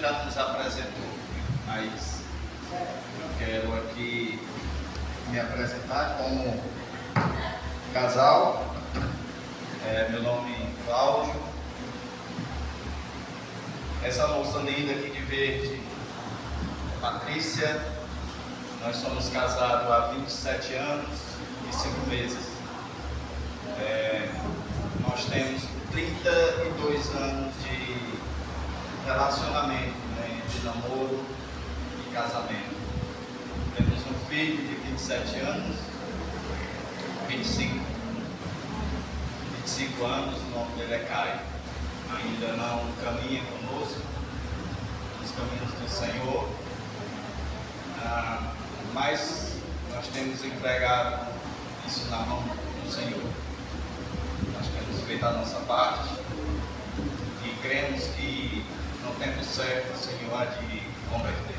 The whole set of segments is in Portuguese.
já nos apresentou, mas eu quero aqui me apresentar como casal. Meu nome é Cláudio. Essa moça linda aqui de verde, Patrícia. Nós somos casados há 27 anos e 5 meses. Nós temos 32 anos de relacionamento, né, de namoro e casamento. Temos um filho de 27 anos, 25 anos, o nome dele é Caio. Ainda não caminha conosco nos caminhos do Senhor, mas nós temos entregado isso na mão do Senhor. Nós temos feito a nossa parte e cremos que no tempo certo o Senhor há de converter.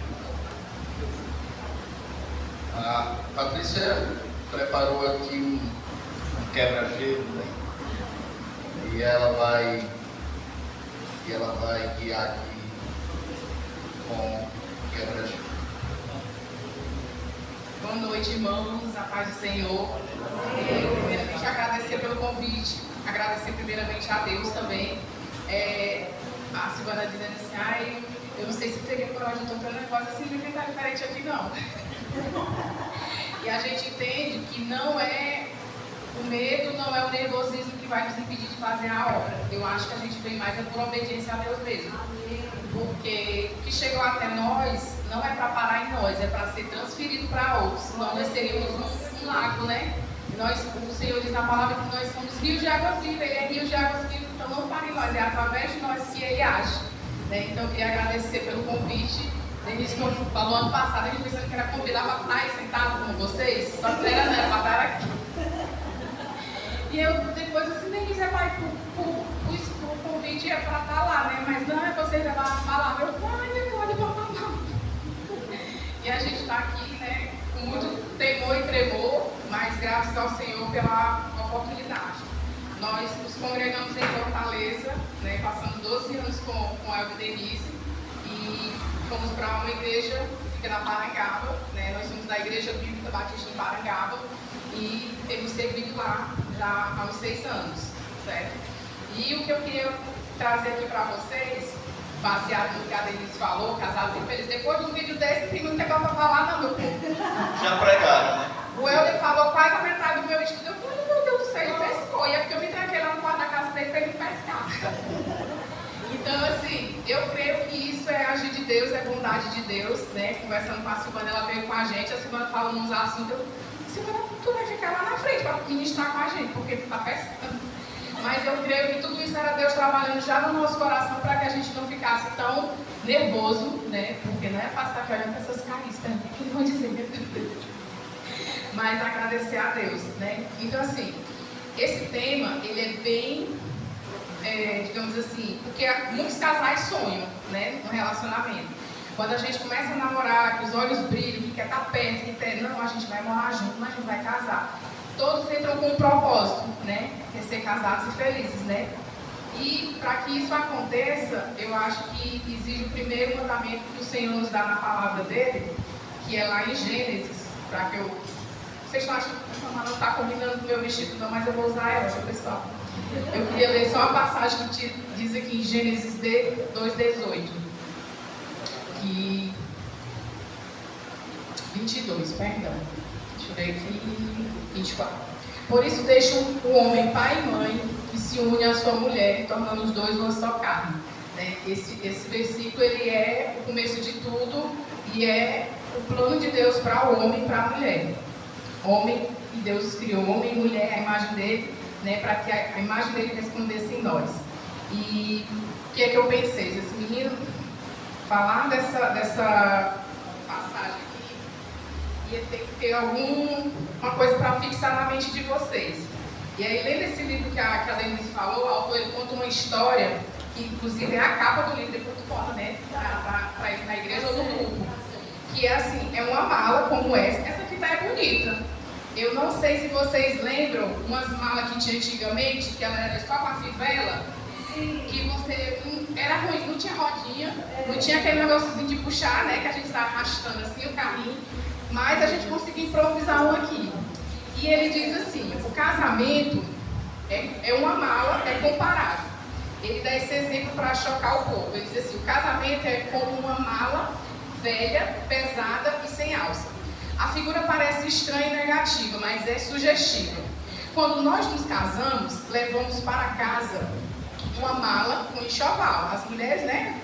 A Patrícia preparou aqui um quebra-gelo, né? E ela vai guiar aqui com o quebra-gelo. Boa noite, irmãos, a paz do Senhor. Primeiramente, agradecer pelo convite, agradecer primeiramente a Deus também. A Silvana dizendo assim, eu não sei se teria coragem, eu estou tão nervosa assim, não vai estar diferente aqui não. E a gente entende que não é o medo, não é o nervosismo que vai nos impedir de fazer a obra. Eu acho que a gente vem mais por obediência a Deus mesmo. Porque o que chegou até nós não é para parar em nós, é para ser transferido para outros. Senão nós seríamos um lago, né? O Senhor diz na palavra que nós somos rios de águas vivas, Ele é rio de águas vivas, então não para em nós, é através de nós que Ele age. Né? Então eu queria agradecer pelo convite. Denise, como falou ano passado, a gente pensando que era convidar para estar aí sentado com vocês, só que não era para estar aqui. E eu depois assim, Denise, o convite é para estar lá, né? Mas não é vocês levar a palavra. Eu pode botar não. E a gente está aqui, né, com muito temor e tremor, mas graças ao Senhor pela oportunidade. Nós nos congregamos em Fortaleza, né, passamos 12 anos com a Denise e fomos para uma igreja que fica na Parangaba, né? Nós somos da Igreja Bíblica Batista em Parangaba e temos servido lá já há uns 6 anos, certo? E o que eu queria trazer aqui para vocês, baseado no que a Denise falou, casados e felizes, depois de um vídeo desse, tem muito negócio para falar, não, meu povo. Já pregaram, né? O Helder falou quase a metade do meu estudo. Eu falei, meu Deus do céu, ele pescou. E é porque eu me tranquei lá no quarto da casa dele para ele pescar. Então, assim, eu creio que isso é agir de Deus, é bondade de Deus, né? Conversando com a Silvana, ela veio com a gente falando uns assuntos. Silvana, tu vai ficar lá na frente para ministrar com a gente, porque tu está pescando. Mas eu creio que tudo isso era Deus trabalhando já no nosso coração para que a gente não ficasse tão nervoso, né? Porque não é fácil estar aqui olhando para essas caristas, né? O que eles vão dizer? Mas agradecer a Deus, né? Então, assim, esse tema, ele é bem, digamos assim, porque muitos casais sonham, né? No relacionamento. Quando a gente começa a namorar, que os olhos brilham, que quer estar perto, que quer, não, a gente vai morar junto, mas a gente vai casar. Todos entram com um propósito, né? Que é ser casados e felizes, né? E para que isso aconteça, eu acho que exige o primeiro mandamento que o Senhor nos dá na palavra dele, que é lá em Gênesis, para que eu... Vocês estão achando que a Samara não está combinando com o meu vestido, não, mas eu vou usar ela, pessoal. Eu queria ler só uma passagem que diz aqui em Gênesis 2:18. Que... 22, perdão. Deixa eu ver aqui. 24. Por isso deixa o homem pai e mãe e se une à sua mulher, tornando os dois uma só carne. Né? Esse versículo ele é o começo de tudo e é o plano de Deus para o homem e para a mulher. Homem, e Deus criou homem e mulher, a imagem dele, né, para que a imagem dele respondesse em nós. E o que é que eu pensei? Esse menino, falar dessa passagem aqui, ia ter que ter alguma coisa para fixar na mente de vocês. E aí, lendo esse livro que a Denise falou, o autor ele conta uma história, que inclusive é a capa do livro, depois tu bota, né, para ir na igreja ou no grupo. Que é assim, é uma mala como essa aqui tá é bonita. Eu não sei se vocês lembram umas malas que tinha antigamente, que ela era só com a fivela, que você era ruim, não tinha rodinha, não tinha aquele negóciozinho de puxar, né, que a gente está arrastando assim o carrinho, mas a gente conseguiu improvisar um aqui. E ele diz assim, o casamento é uma mala, é comparável. Ele dá esse exemplo para chocar o povo. Ele diz assim, o casamento é como uma mala velha, pesada e sem alça. A figura parece estranha e negativa, mas é sugestiva. Quando nós nos casamos, levamos para casa uma mala com enxoval. As mulheres, né,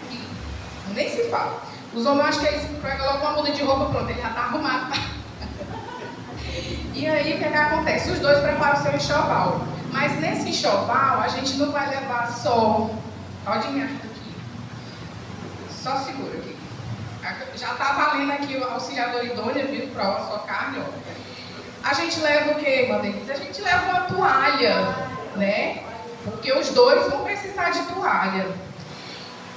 nem se fala. Os homens, acho que eles pegam logo uma muda de roupa, pronto, ele já está arrumado. E aí, o que acontece? Os dois preparam o seu enxoval. Mas nesse enxoval, a gente não vai levar só... Pode me ajudar aqui. Só segura aqui. Já está valendo aqui o auxiliador idôneo, viu? Prova sua carne, ó. A gente leva o quê, Mandenise? A gente leva uma toalha, né? Porque os dois vão precisar de toalha.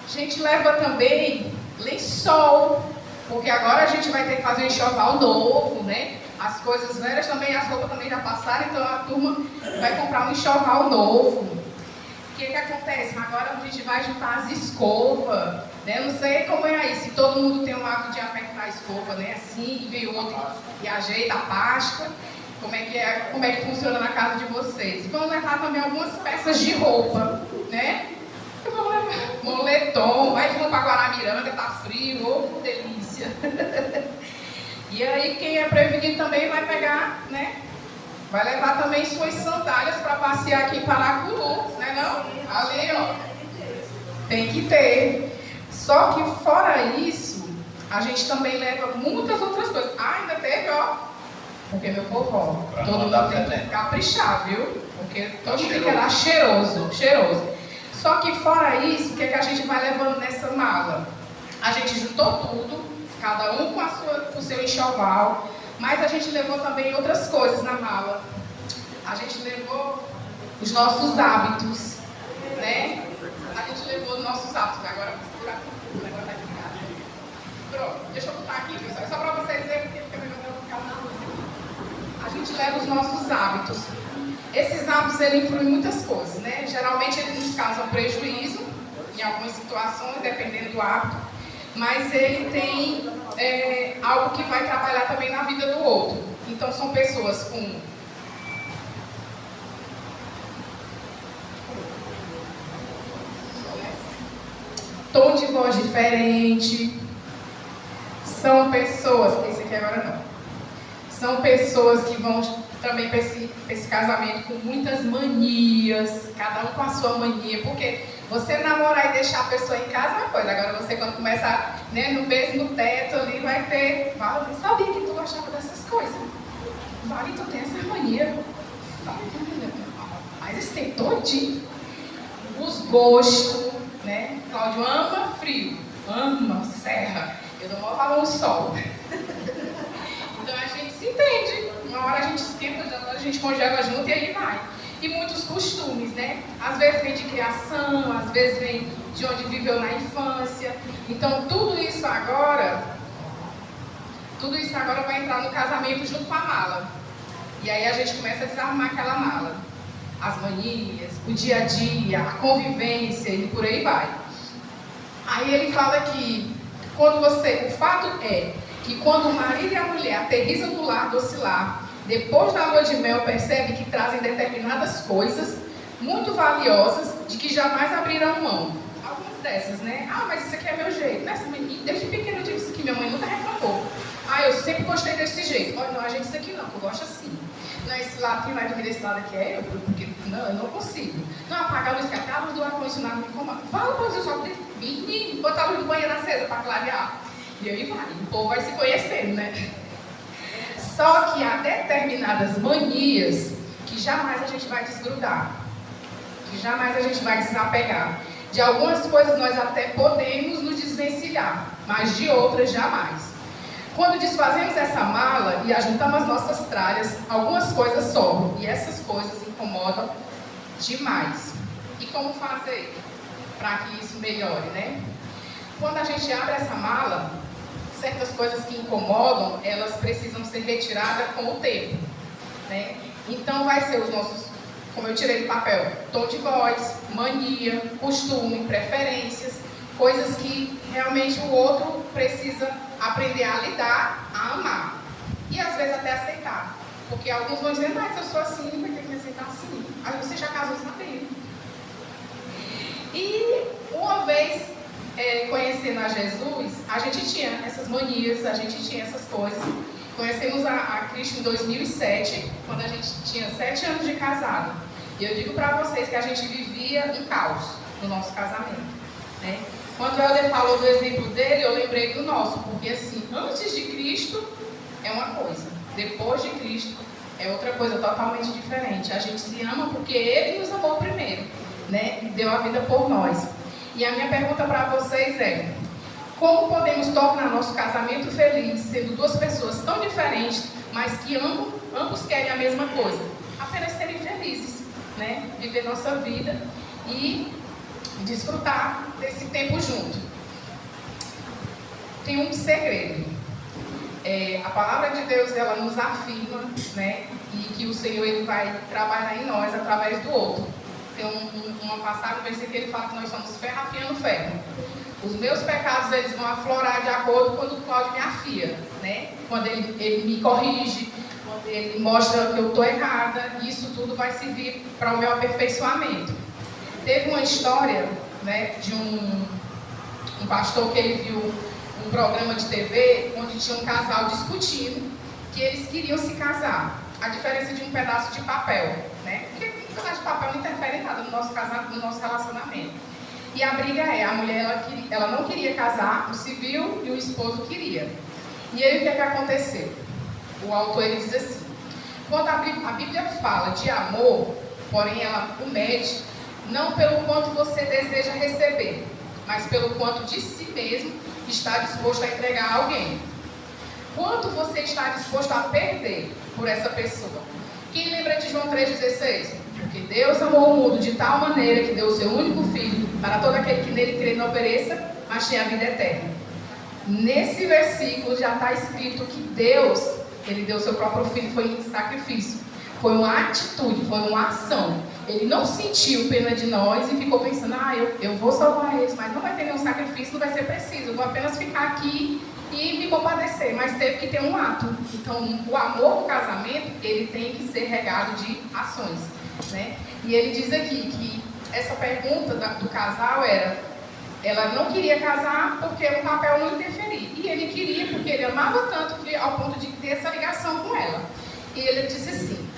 A gente leva também lençol, porque agora a gente vai ter que fazer um enxoval novo, né? As coisas velhas também, as roupas também já passaram, então a turma vai comprar um enxoval novo. O que acontece? Agora a gente vai juntar as escovas, né? Não sei como é aí, se todo mundo tem o hábito de apertar a escova, né? Assim, e vem o outro e ajeita a pasta. Como é que funciona na casa de vocês? Vamos levar também algumas peças de roupa, né? Vamos levar moletom, vai para Guaramiranga, tá frio, ô, que delícia. E aí quem é prevenido também vai pegar, né? Vai levar também suas sandálias para passear aqui em Paracuru, né não? Ali, ó. Tem que ter. Só que fora isso, a gente também leva muitas outras coisas. Ah, ainda teve, ó. Porque meu povo, ó, todo mundo tem que caprichar, viu? Porque todo mundo tem que dar cheiroso, cheiroso. Só que fora isso, o que a gente vai levando nessa mala? A gente juntou tudo. Cada um com o seu enxoval, mas a gente levou também outras coisas na mala. A gente levou os nossos hábitos, né? A gente levou os nossos hábitos. Agora vou segurar tudo, agora tá aqui. Pronto, deixa eu botar aqui, pessoal. É só para vocês verem, porque fica melhor eu ficar na luz aqui. A gente leva os nossos hábitos. Esses hábitos, eles influem em muitas coisas, né? Geralmente eles nos causam prejuízo, em algumas situações, dependendo do hábito. Mas ele tem algo que vai trabalhar também na vida do outro. Então são pessoas com tom de voz diferente, são pessoas, esse aqui agora não, são pessoas que vão também para esse casamento com muitas manias, cada um com a sua mania, porque você namorar e deixar a pessoa em casa é uma coisa, agora você quando começa, né, no mesmo teto ali vai ter, fala, eu sabia que tu gostava dessas coisas, vale, tu tem essa mania, mas esse tem todinho, os gostos, né, Cláudio ama frio, ama serra, eu dou maior valor ao sol, então a gente se entende, uma hora a gente esquenta, outra hora a gente congela junto e aí vai. E muitos costumes, né? Às vezes vem de criação, às vezes vem de onde viveu na infância. Então tudo isso agora vai entrar no casamento junto com a mala. E aí a gente começa a desarmar aquela mala. As manias, o dia a dia, a convivência e por aí vai. Aí ele fala que o fato é que quando o marido e a mulher aterrissam no lar docilar, depois da lua de mel, percebe que trazem determinadas coisas muito valiosas de que jamais abriram mão. Algumas dessas, né? Ah, mas isso aqui é meu jeito. Nessa menina, desde pequeno eu tive isso aqui, minha mãe nunca reclamou. Ah, eu sempre gostei desse jeito. Olha, não, a gente isso aqui não, eu gosto assim. Não, esse lado, quem vai dormir desse lado aqui é eu, porque não, eu não consigo. Não, apagar a luz, que até a luz do ar-condicionado me incomoda. Fala, pô, eu só menino, botar a luz do banheiro acesa para clarear. E aí vai, o povo vai se conhecendo, né? Só que há determinadas manias que jamais a gente vai desgrudar, que jamais a gente vai desapegar. De algumas coisas nós até podemos nos desvencilhar, mas de outras jamais. Quando desfazemos essa mala e ajuntamos as nossas tralhas, algumas coisas sobram e essas coisas incomodam demais. E como fazer para que isso melhore, né? Quando a gente abre essa mala, certas coisas que incomodam, elas precisam ser retiradas com o tempo, né? Então vai ser os nossos como eu tirei do papel, tom de voz, mania, costume, preferências, coisas que realmente o outro precisa aprender a lidar, a amar. E às vezes até aceitar. Porque alguns vão dizer, mas eu sou assim, vai ter que me aceitar assim. Aí você já casou sabendo. E uma vez conhecendo a Jesus, a gente tinha essas manias, a gente tinha essas coisas. Conhecemos a Cristo em 2007, quando a gente tinha 7 anos de casado. E eu digo para vocês que a gente vivia um caos no nosso casamento, né? Quando o Helder falou do exemplo dele, eu lembrei do nosso, porque assim, antes de Cristo é uma coisa, depois de Cristo é outra coisa totalmente diferente. A gente se ama porque Ele nos amou primeiro, né? E deu a vida por nós. E a minha pergunta para vocês é: como podemos tornar nosso casamento feliz, sendo duas pessoas tão diferentes, mas que ambos querem a mesma coisa? Apenas serem felizes, né? Viver nossa vida e desfrutar desse tempo junto. Tem um segredo. A palavra de Deus, ela nos afirma, né? E que o Senhor, Ele vai trabalhar em nós através do outro. Tem uma passagem, um versículo que ele fala que nós somos ferro afiando ferro. Os meus pecados, eles vão aflorar de acordo quando o Cláudio me afia, né? Quando ele me corrige, quando ele mostra que eu estou errada, isso tudo vai servir para o meu aperfeiçoamento. Teve uma história, né, de um pastor que ele viu um programa de TV onde tinha um casal discutindo que eles queriam se casar. A diferença de um pedaço de papel, né? Porque um pedaço de papel não interfere em nada no nosso casamento, no nosso relacionamento. E a briga a mulher ela não queria casar, o civil e o esposo queria. E aí o que é que aconteceu? O autor ele diz assim: quando a Bíblia fala de amor, porém ela o mede não pelo quanto você deseja receber, mas pelo quanto de si mesmo está disposto a entregar a alguém. Quanto você está disposto a perder por essa pessoa? Quem lembra de João 3,16? Porque Deus amou o mundo de tal maneira que deu o seu único filho para todo aquele que nele crê não pereça, mas tenha a vida eterna. Nesse versículo já está escrito que Deus, Ele deu o seu próprio filho, foi em sacrifício. Foi uma atitude, foi uma ação. Ele não sentiu pena de nós e ficou pensando, eu vou salvar eles, mas não vai ter nenhum sacrifício, não vai ser preciso, eu vou apenas ficar aqui e me compadecer, mas teve que ter um ato. Então, o amor do casamento, ele tem que ser regado de ações, né? E ele diz aqui que essa pergunta do casal ela não queria casar porque o papel não interferia, e ele queria porque ele amava tanto que, ao ponto de ter essa ligação com ela. E ele disse assim: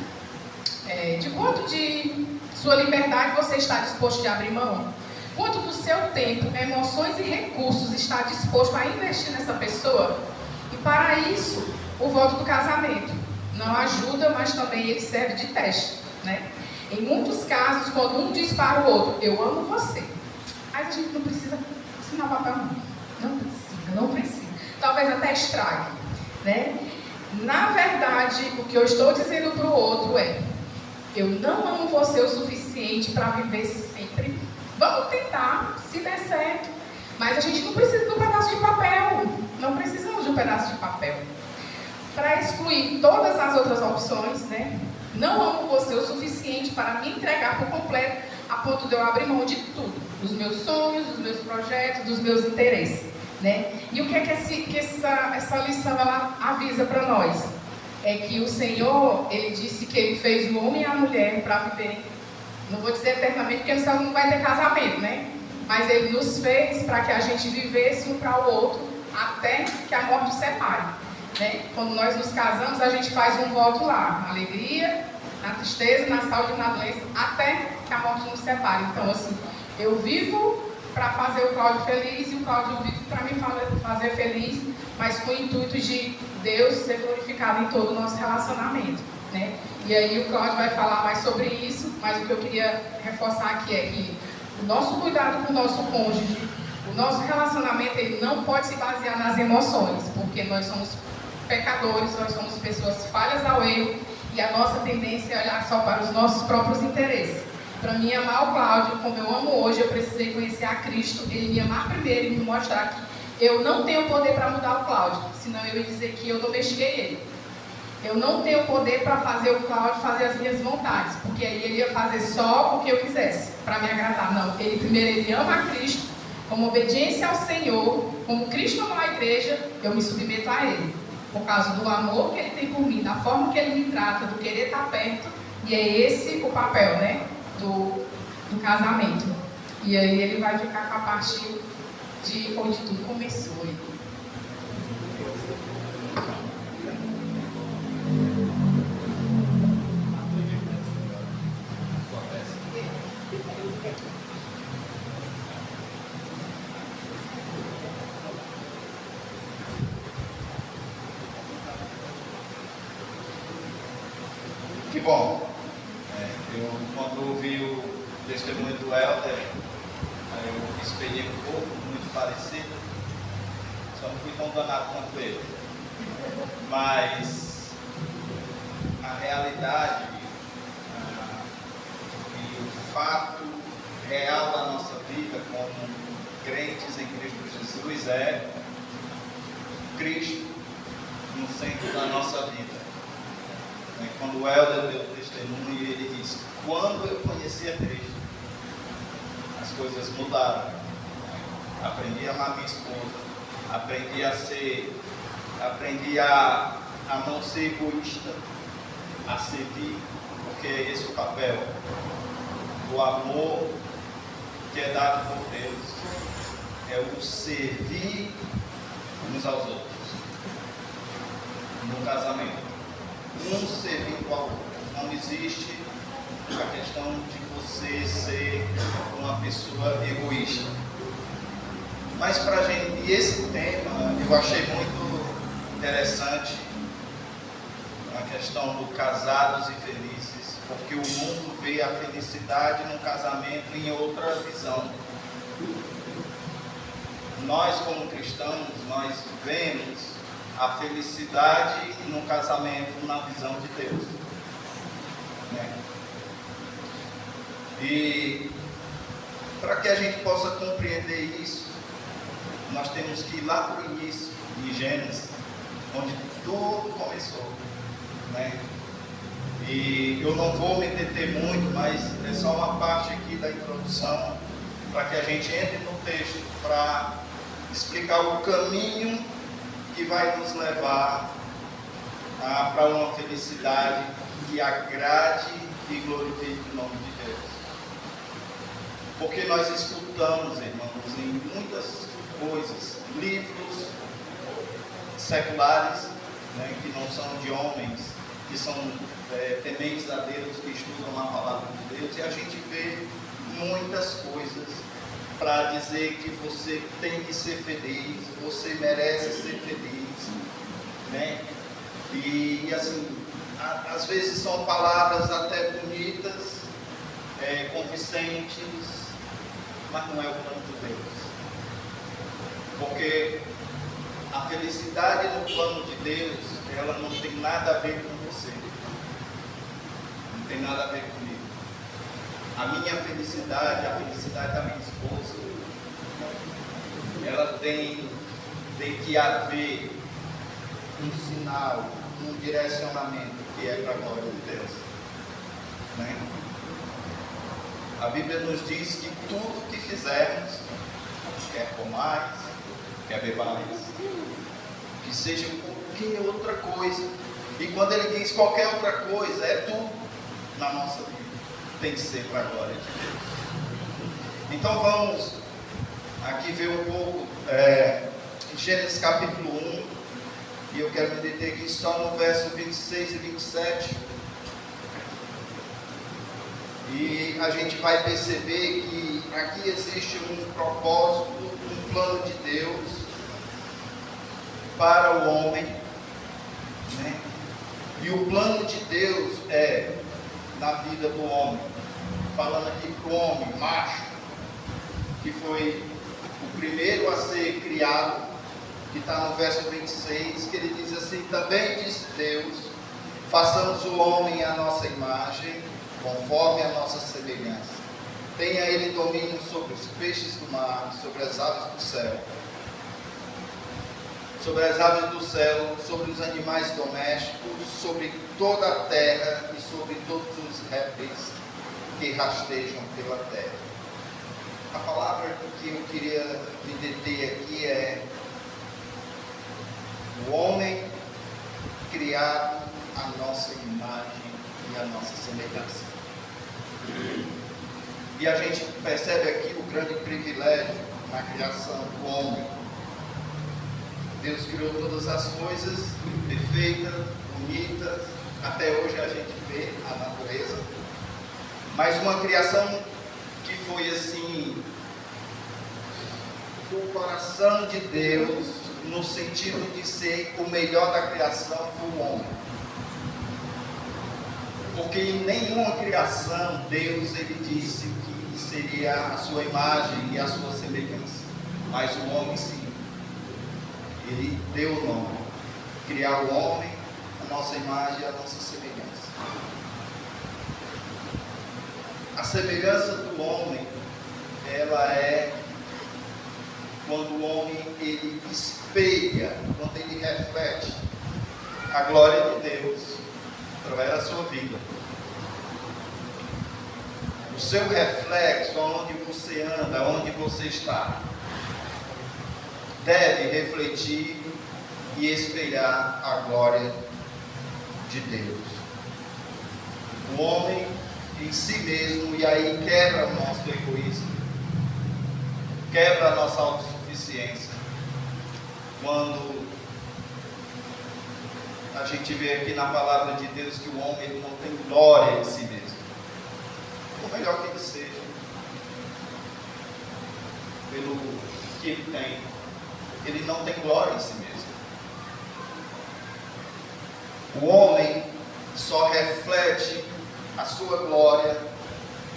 de quanto de sua liberdade você está disposto a abrir mão? Quanto do seu tempo, emoções e recursos está disposto a investir nessa pessoa? E para isso, o voto do casamento não ajuda, mas também ele serve de teste, né? Em muitos casos, quando um diz para o outro, eu amo você, mas a gente não precisa assinar o papel, não precisa. Talvez até estrague, né? Na verdade, o que eu estou dizendo para o outro é: eu não amo você o suficiente para viver sempre. Vamos tentar, se der certo. Mas a gente não precisa de um pedaço de papel. Não precisamos de um pedaço de papel. Para excluir todas as outras opções, né? Não amo você o suficiente para me entregar por completo, a ponto de eu abrir mão de tudo. Dos meus sonhos, dos meus projetos, dos meus interesses, né? E o que é que essa lição ela avisa para nós? É que o Senhor, Ele disse que Ele fez o homem e a mulher para viverem, não vou dizer eternamente, porque no céu não vai ter casamento, né? Mas Ele nos fez para que a gente vivesse um para o outro até que a morte nos separe, né? Quando nós nos casamos, a gente faz um voto lá, na alegria, na tristeza, na saúde e na doença, até que a morte nos separe. Então, assim, eu vivo para fazer o Cláudio feliz e o Cláudio vive para me fazer feliz, mas com o intuito de Deus ser glorificado em todo o nosso relacionamento, né? E aí o Cláudio vai falar mais sobre isso, mas o que eu queria reforçar aqui é que o nosso cuidado com o nosso cônjuge, o nosso relacionamento, ele não pode se basear nas emoções, porque nós somos pecadores, nós somos pessoas falhas ao erro, e a nossa tendência é olhar só para os nossos próprios interesses. Para mim amar o Cláudio como eu amo hoje, eu precisei conhecer a Cristo, Ele me amar primeiro e me mostrar que eu não tenho poder para mudar o Cláudio, senão eu ia dizer que eu domestiquei ele. eu não tenho poder para fazer o Cláudio fazer as minhas vontades, porque aí ele ia fazer só o que eu quisesse, para me agradar. Não, ele ama a Cristo, como obediência ao Senhor, como Cristo ama a igreja, eu me submeto a Ele, por causa do amor que Ele tem por mim, da forma que Ele me trata, do querer estar perto, e é esse o papel, né, do casamento. E aí ele vai ficar com a parte de onde tudo começou. Que bom. Eu, quando ouvi o testemunho do Helder, eu espelhei um pouco, muito parecido, só não fui tão danado quanto ele. Mas a realidade e o fato real da nossa vida como crentes em Cristo Jesus é Cristo no centro da nossa vida. Quando o Helder deu o testemunho, ele disse: quando eu conheci a Cristo, as coisas mudaram. Aprendi a amar minha esposa, aprendi a não ser egoísta, a servir, porque é esse o papel. O amor que é dado por Deus é o servir uns aos outros. No casamento, um servindo ao outro. Não existe a questão de você ser uma pessoa egoísta. Mas para a gente, e esse tema eu achei muito interessante, a questão do casados e felizes, porque o mundo vê a felicidade no casamento em outra visão. Nós, como cristãos, nós vemos a felicidade no casamento na visão de Deus. E para que a gente possa compreender isso, nós temos que ir lá para o início, em Gênesis, onde tudo começou. E eu não vou me deter muito, mas é só uma parte aqui da introdução, para que a gente entre no texto, para explicar o caminho que vai nos levar para uma felicidade que agrade e glorifique o nome de Deus. Porque nós escutamos, irmãos, em muitas coisas, livros seculares, que não são de homens, que são tementes a Deus, que estudam a palavra de Deus, e a gente vê muitas coisas para dizer que você tem que ser feliz, você merece ser feliz, E assim, às vezes são palavras até bonitas, convincentes, mas não é o plano de Deus. Porque a felicidade no plano de Deus, ela não tem nada a ver com você, não tem nada a ver comigo. A minha felicidade, a felicidade da minha esposa, ela tem que haver um sinal, um direcionamento que é para a glória de Deus. A Bíblia nos diz que tudo que fizermos, quer comais, quer bebais, que seja qualquer outra coisa, e quando ele diz qualquer outra coisa, é tudo na nossa vida, tem que ser para a glória de Deus. Então vamos aqui ver um pouco em Gênesis capítulo 1, e eu quero me deter aqui só no verso 26 e 27, e a gente vai perceber que aqui existe um propósito, um plano de Deus para o homem, e o plano de Deus é na vida do homem, falando aqui para o homem, macho, que foi o primeiro a ser criado, que está no verso 26, que ele diz assim: também disse Deus, façamos o homem à nossa imagem, conforme a nossa semelhança. Tenha ele domínio sobre os peixes do mar, sobre as aves do céu, sobre as aves do céu, sobre os animais domésticos, sobre toda a terra e sobre todos os répteis que rastejam pela terra. A palavra que eu queria me deter aqui é o homem criado à nossa imagem e à nossa semelhança. E a gente percebe aqui o grande privilégio na criação do homem. Deus criou todas as coisas perfeitas, bonitas, até hoje a gente vê a natureza, mas uma criação que foi assim, do coração de Deus, no sentido de ser o melhor da criação do homem. Porque em nenhuma criação Deus ele disse que seria a sua imagem e a sua semelhança, mas o homem sim. Ele deu o nome, criar o homem, a nossa imagem e a nossa semelhança. A semelhança do homem, ela é quando o homem ele espelha, quando ele reflete a glória de Deus através da sua vida. O seu reflexo, onde você anda, onde você está, deve refletir e espelhar a glória de Deus. O homem em si mesmo, e aí quebra o nosso egoísmo, quebra a nossa autossuficiência, quando a gente vê aqui na palavra de Deus que o homem ele não tem glória em si mesmo, por melhor que ele seja, pelo que ele tem, ele não tem glória em si mesmo. O homem só reflete a sua glória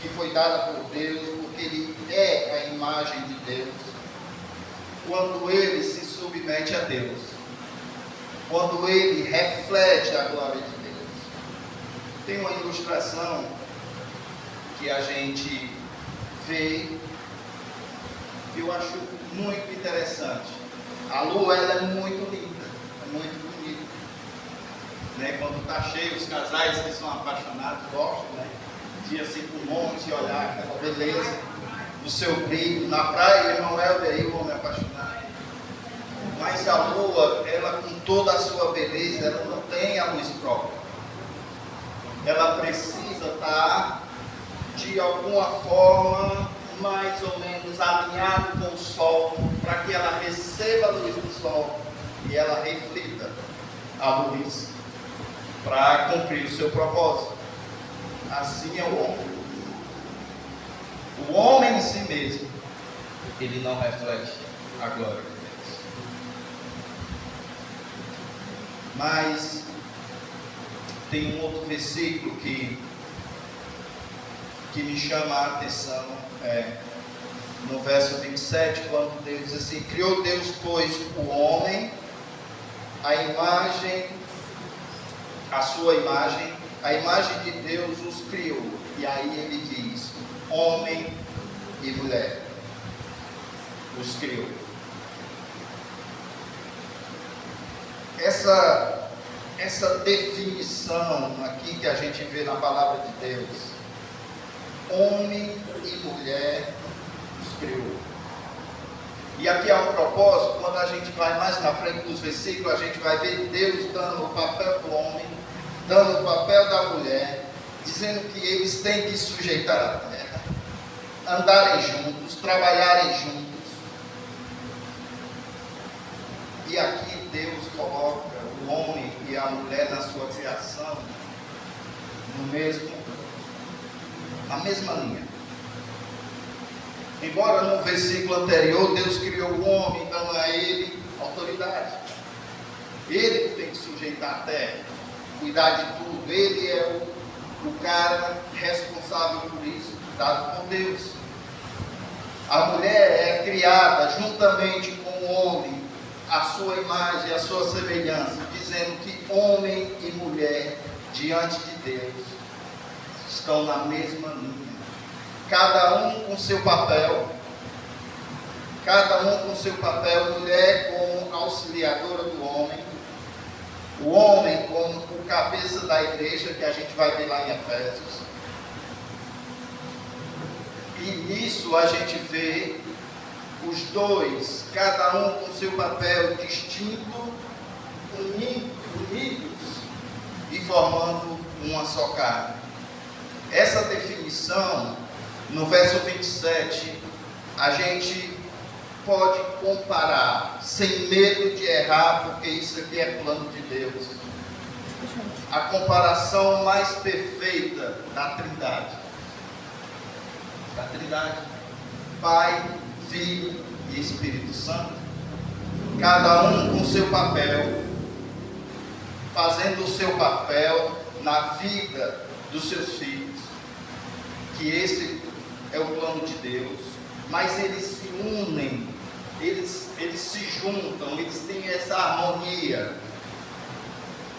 que foi dada por Deus, porque ele é a imagem de Deus, quando ele se submete a Deus, quando ele reflete a glória de Deus. Tem uma ilustração que a gente vê, que eu acho muito interessante. A lua ela é muito linda, é muito bonita, né? Quando está cheio, os casais que são apaixonados gostam, né? De assim para o monte, olhar aquela beleza do seu brilho. Na praia, irmão Helder, aí o homem apaixonado. Mas a lua, ela com toda a sua beleza, ela não tem a luz própria. Ela precisa estar de alguma forma mais ou menos alinhado com o sol, para que ela receba a luz do sol e ela reflita a luz para cumprir o seu propósito. Assim é o homem. O homem em si mesmo, ele não reflete a glória de Deus. Mas tem um outro versículo que me chama a atenção, no verso 27, quando Deus diz assim: criou Deus, pois, o homem, a sua imagem, a imagem de Deus os criou. E aí ele diz: homem e mulher os criou. Essa definição aqui que a gente vê na palavra de Deus, homem e mulher os criou. E aqui há um propósito. Quando a gente vai mais na frente dos versículos, a gente vai ver Deus dando o papel do homem, dando o papel da mulher, dizendo que eles têm que sujeitar a terra, andarem juntos, trabalharem juntos. E aqui Deus coloca o homem e a mulher na sua criação na mesma linha. Embora no versículo anterior Deus criou o homem, dando a ele autoridade. Ele tem que sujeitar a terra, cuidar de tudo. Ele é o cara responsável por isso, dado por Deus. A mulher é criada juntamente com o homem, a sua imagem, a sua semelhança, dizendo que homem e mulher diante de Deus estão na mesma linha, cada um com seu papel, cada um com seu papel, mulher como auxiliadora do homem, o homem como o cabeça da igreja, que a gente vai ver lá em Efésios. E nisso a gente vê os dois, cada um com seu papel distinto, unidos e formando uma só carne. Essa definição, no verso 27, a gente pode comparar, sem medo de errar, porque isso aqui é plano de Deus, a comparação mais perfeita da Trindade. Pai, Filho e Espírito Santo, cada um com seu papel, fazendo o seu papel na vida dos seus filhos, que esse é o plano de Deus, mas eles se unem, eles se juntam, eles têm essa harmonia,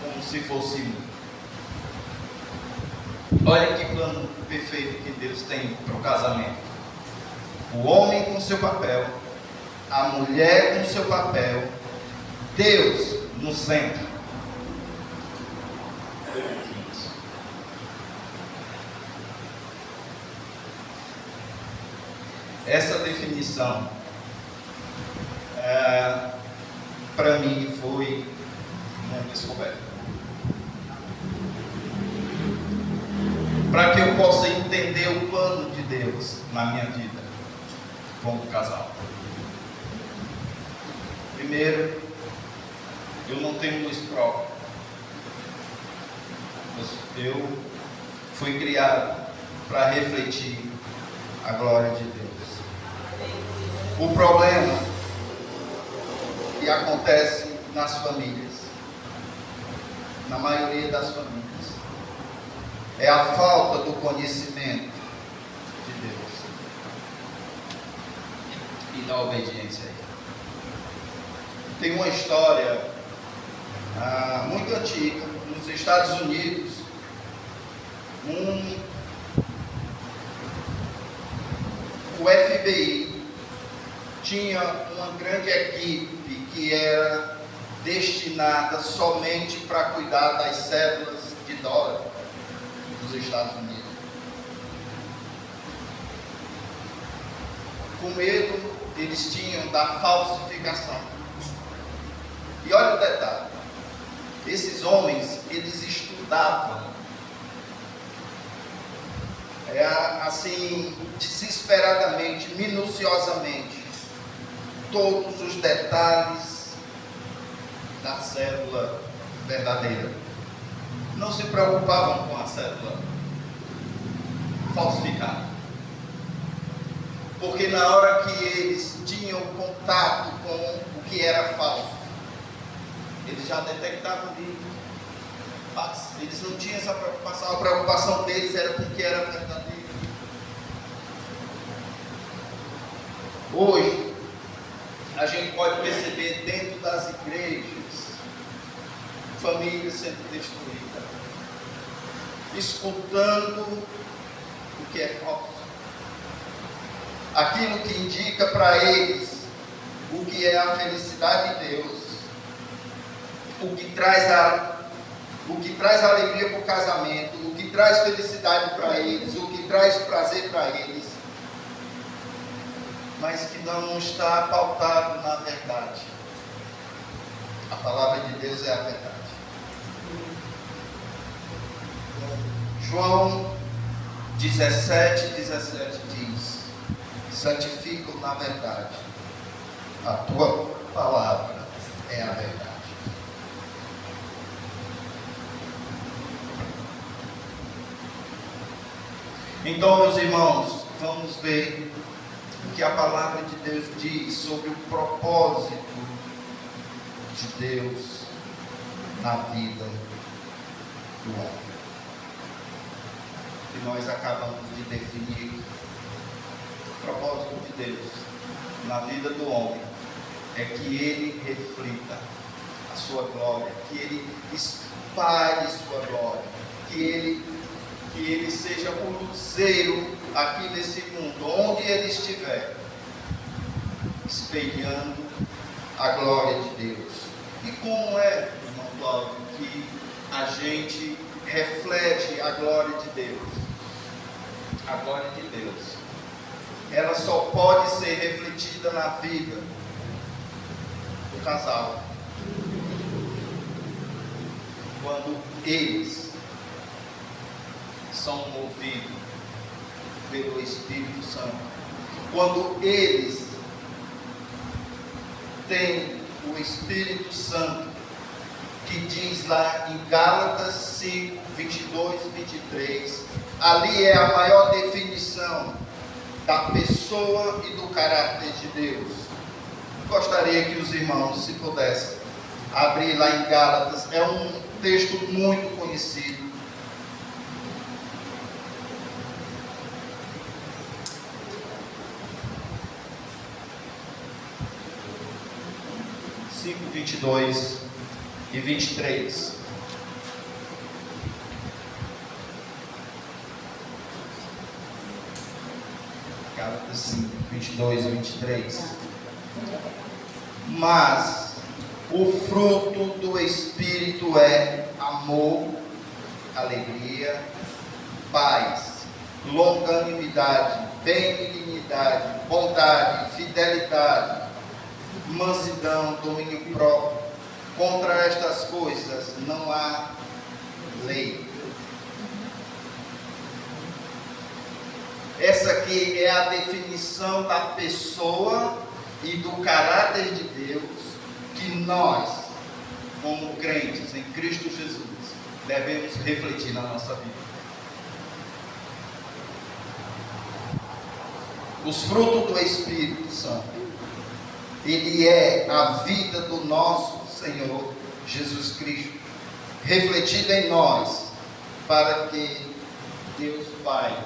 como se fosse um. Olha que plano perfeito que Deus tem para o casamento. O homem com seu papel, a mulher com seu papel, Deus no centro. Essa definição, para mim, foi uma descoberta. Para que eu possa entender o plano de Deus na minha vida como casal. Primeiro, eu não tenho luz própria. Eu fui criado para refletir a glória de Deus. O problema que acontece nas famílias, na maioria das famílias, é a falta do conhecimento de Deus e da obediência a Ele. Tem uma história muito antiga, nos Estados Unidos, o FBI tinha uma grande equipe que era destinada somente para cuidar das cédulas de dólar dos Estados Unidos. Com medo, eles tinham da falsificação. E olha o detalhe, esses homens, eles estudavam, assim, desesperadamente, minuciosamente, todos os detalhes da cédula verdadeira. Não se preocupavam com a cédula falsificada. Porque na hora que eles tinham contato com o que era falso, eles já detectavam ali. Eles não tinham essa preocupação. A preocupação deles era com o que era verdadeiro. Hoje, a gente pode perceber dentro das igrejas, famílias sendo destruídas, escutando o que é falso, aquilo que indica para eles o que é a felicidade de Deus, o que traz alegria para o casamento, o que traz felicidade para eles, o que traz prazer para eles, mas que não está pautado na verdade. A palavra de Deus é a verdade. João 17 diz: santifica-o na verdade, a tua palavra é a verdade. Então, meus irmãos, vamos ver o que a palavra de Deus diz sobre o propósito de Deus na vida do homem. E nós acabamos de definir o propósito de Deus na vida do homem é que ele reflita a sua glória, que ele espalhe sua glória, que ele seja o luzeiro aqui nesse mundo, onde ele estiver. espelhando a glória de Deus. E como é, irmão Cláudio, que a gente reflete a glória de Deus? A glória de Deus, ela só pode ser refletida na vida do casal quando eles são movidos pelo Espírito Santo, quando eles têm o Espírito Santo, que diz lá em Gálatas 5, 22, 23, ali é a maior definição da pessoa e do caráter de Deus. Gostaria que os irmãos, se pudessem, abrir lá em Gálatas, é um texto muito conhecido. Cinco, 22 e 23. Gálatas 5, 22 e 23. Mas o fruto do Espírito é amor, alegria, paz, longanimidade, benignidade, bondade, fidelidade, mansidão, domínio próprio. Contra estas coisas não há lei. Essa aqui é a definição da pessoa e do caráter de Deus que nós, como crentes em Cristo Jesus, devemos refletir na nossa vida. Os frutos do Espírito Santo, ele é a vida do nosso Senhor Jesus Cristo, refletida em nós, para que Deus Pai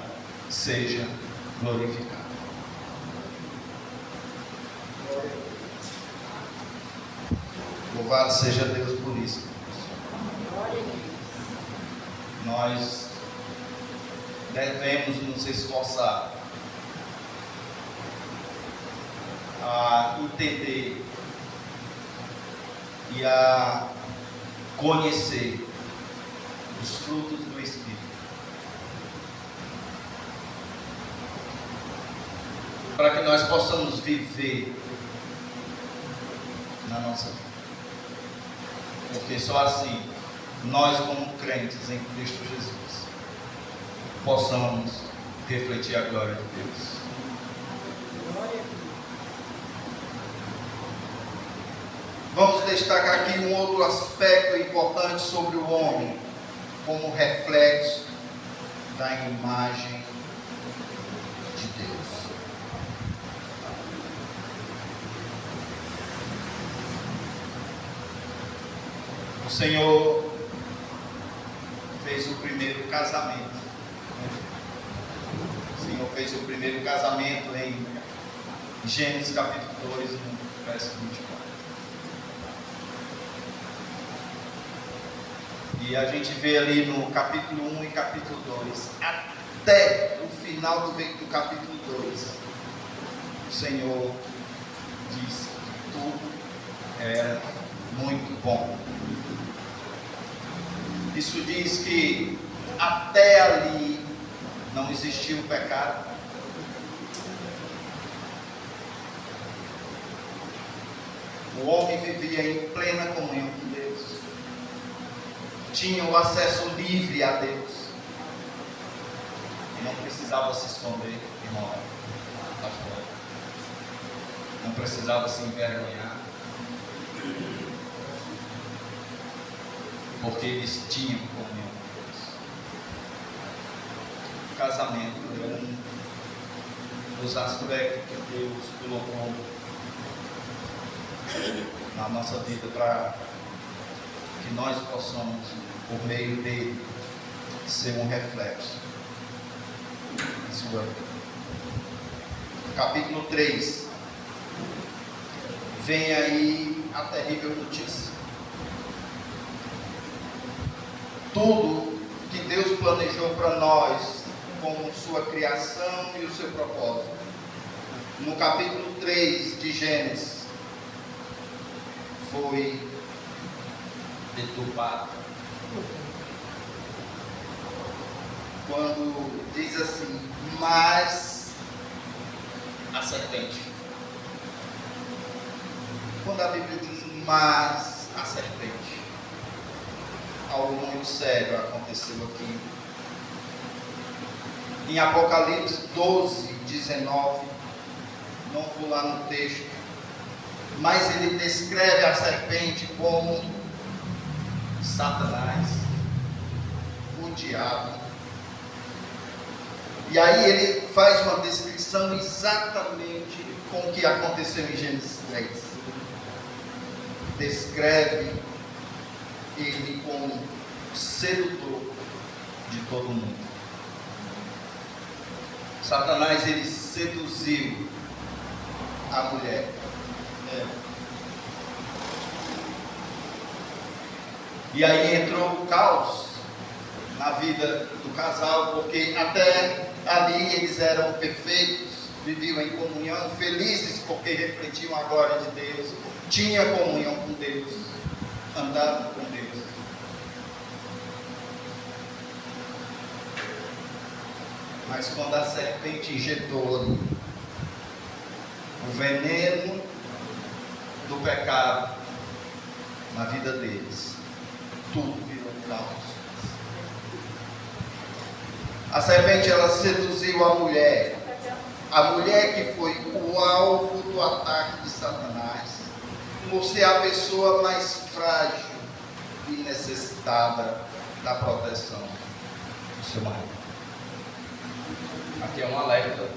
seja glorificado. Louvado seja Deus por isso. Nós devemos nos esforçar a entender e a conhecer os frutos do Espírito, para que nós possamos viver na nossa vida, porque só assim nós, como crentes em Cristo Jesus, possamos refletir a glória de Deus. Vamos destacar aqui um outro aspecto importante sobre o homem, como reflexo da imagem de Deus. O Senhor fez o primeiro casamento. O Senhor fez o primeiro casamento em Gênesis capítulo 2, no verso 24. E a gente vê ali no capítulo 1 e capítulo 2, até o final do capítulo 2, o Senhor disse que tudo era muito bom. Isso diz que até ali não existiu o pecado. O homem vivia em plena comunhão com Deus. Tinha o acesso livre a Deus. E não precisava se esconder, irmão. Não precisava se envergonhar. Porque eles tinham comunhão com Deus. O casamento é um dos aspectos que Deus colocou na nossa vida para que nós possamos, por meio dele, ser um reflexo da sua vida. Capítulo 3. Vem aí a terrível notícia. Tudo que Deus planejou para nós, como sua criação e o seu propósito, no capítulo 3 de Gênesis, foi deturpado. Quando diz assim, mas a serpente. Quando a Bíblia diz mas a serpente, algo muito sério aconteceu aqui. Em Apocalipse 12, 19, não vou lá no texto, mas ele descreve a serpente como Satanás, o diabo. E aí ele faz uma descrição exatamente com o que aconteceu em Gênesis 3. Descreve ele como sedutor de todo mundo. Satanás, ele seduziu a mulher. E aí entrou o caos na vida do casal, porque até ali eles eram perfeitos, viviam em comunhão, felizes porque refletiam a glória de Deus, tinham comunhão com Deus, andavam com Deus. Mas quando a serpente injetou ali o veneno do pecado na vida deles, tudo virou caos. A serpente, ela seduziu a mulher que foi o alvo do ataque de Satanás, por ser a pessoa mais frágil e necessitada da proteção do seu marido. Aqui é um alerta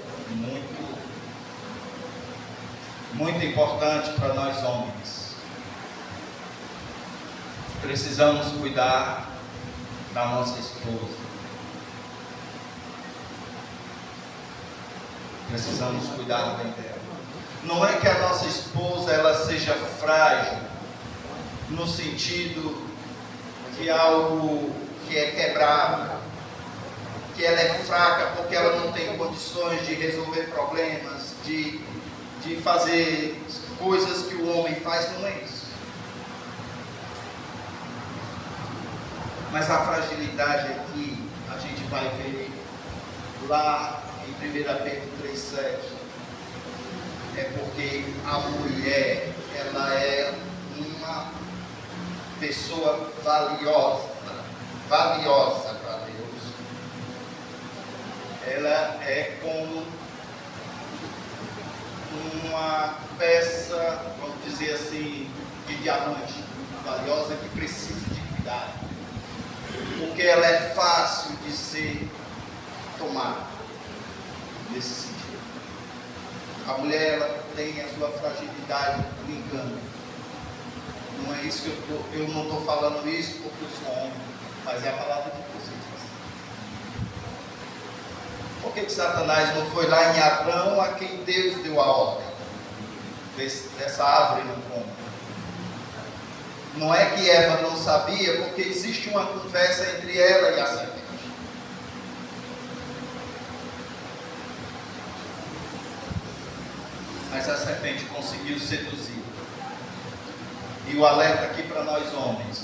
muito importante para nós homens. Precisamos cuidar da nossa esposa. Precisamos cuidar bem dela. Não é que a nossa esposa ela seja frágil, no sentido que algo que é quebrável, que ela é fraca porque ela não tem condições de resolver problemas, de fazer coisas que o homem faz, não é isso. Mas a fragilidade aqui, a gente vai ver lá em 1 Pedro 3,7, é porque a mulher, ela é uma pessoa valiosa para Deus. Ela é como uma peça, vamos dizer assim, de diamante, valiosa, que precisa de cuidado, porque ela é fácil de ser tomada. Nesse sentido, a mulher, ela tem a sua fragilidade do engano. Não é isso que eu não estou falando isso porque eu sou homem, mas é a palavra de Deus. Por que Satanás não foi lá em Adão, a quem Deus deu a ordem dessa árvore não come? Não é que Eva não sabia, porque existe uma conversa entre ela e a serpente. Mas a serpente conseguiu seduzir. E o alerta aqui para nós homens: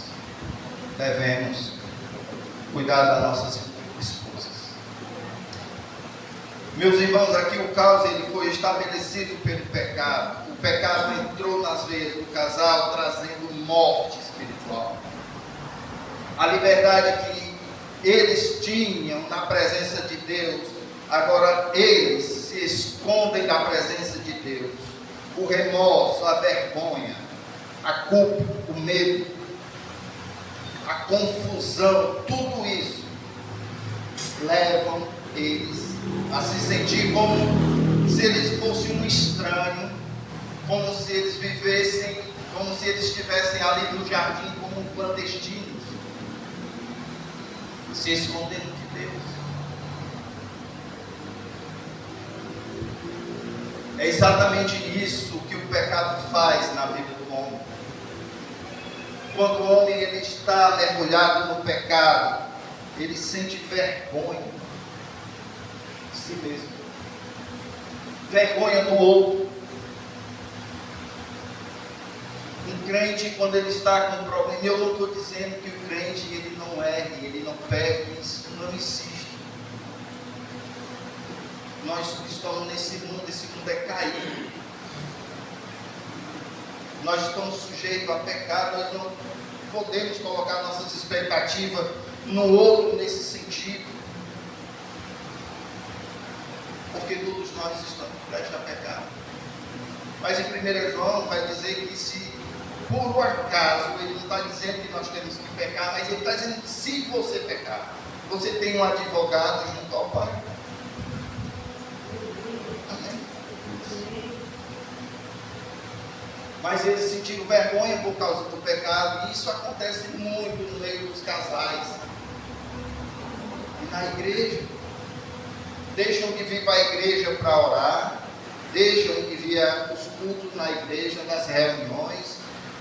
devemos cuidar das nossas esposas. Meus irmãos, aqui o caos ele foi estabelecido pelo pecado. O pecado entrou nas veias do casal, trazendo morte espiritual. A liberdade que eles tinham na presença de Deus, agora eles se escondem da presença de Deus. O remorso, a vergonha, a culpa, o medo, a confusão, tudo isso levam eles a se sentir como se eles fossem um estranho, como se eles vivessem, como se eles estivessem ali no jardim como clandestinos, se escondendo de Deus. É exatamente isso que o pecado faz na vida do homem. Quando o homem ele está mergulhado no pecado, ele sente vergonha de si mesmo, vergonha do outro. Um crente, quando ele está com um problema, eu não estou dizendo que o crente ele não erre, ele não pegue, isso não existe. Nós estamos nesse mundo, esse mundo é caído. Nós estamos sujeitos a pecado, nós não podemos colocar nossas expectativas no outro nesse sentido. Porque todos nós estamos prestes a pecar. Mas em 1 João vai dizer que se por um acaso, ele não está dizendo que nós temos que pecar, mas ele está dizendo que se você pecar, você tem um advogado junto ao Pai. Mas eles sentiram vergonha por causa do pecado, e isso acontece muito no meio dos casais e na igreja. Deixam de vir para a igreja para orar, deixam de vir os cultos na igreja, nas reuniões,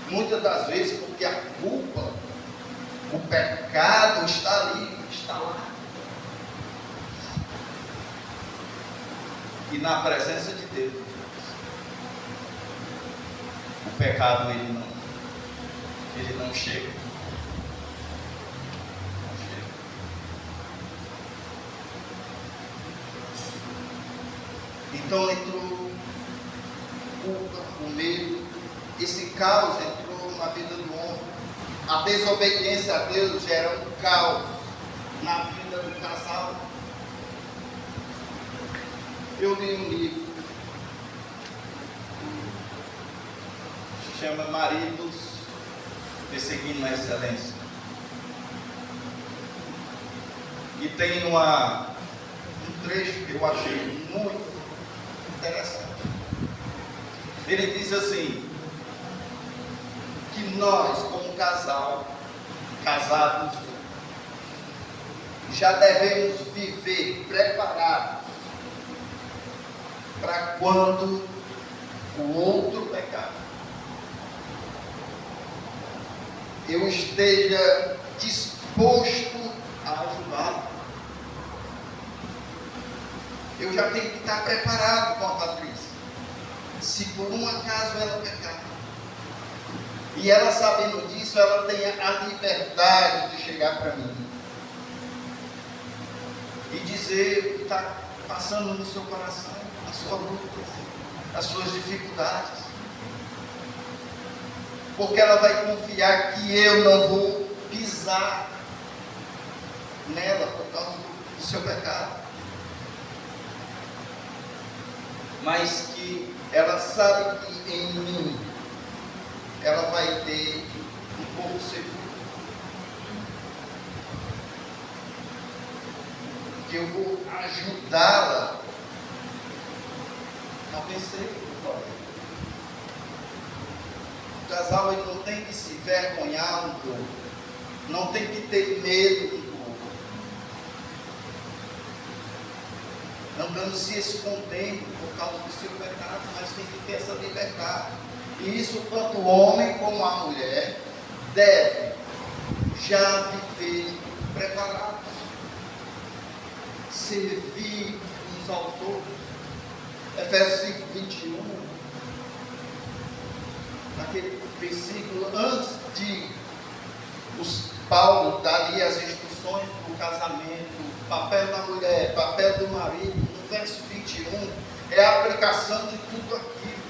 muitas das vezes porque a culpa, o pecado está ali, está lá. E na presença de Deus, o pecado ele não chega. Não chega. Então entrou culpa, o medo, esse caos entrou na vida do homem. A desobediência a Deus gera um caos na vida do casal. Eu li um livro, chama Maridos Perseguindo a Excelência. E tem um trecho que eu achei muito interessante. Ele diz assim, que nós, como casal, casados, já devemos viver preparados para quando o outro pecar, eu esteja disposto a ajudá-lo. Eu já tenho que estar preparado com a Patrícia. Se por um acaso ela pecar, e ela sabendo disso, ela tenha a liberdade de chegar para mim e dizer o que está passando no seu coração, a sua luta, as suas dificuldades. Porque ela vai confiar que eu não vou pisar nela por causa do seu pecado. Mas que ela sabe que em mim ela vai ter um pouco seguro. Que eu vou ajudá-la a vencer o problema. O casal ele não tem que se vergonhar um do outro, não tem que ter medo um do outro, andando se escondendo por causa do seu pecado, mas tem que ter essa liberdade. E isso tanto o homem como a mulher deve já viver preparados, servir uns aos outros. Efésios 5:21, naquele versículo, antes de Paulo dar ali as instruções do casamento, papel da mulher, papel do marido, no verso 21, é a aplicação de tudo aquilo.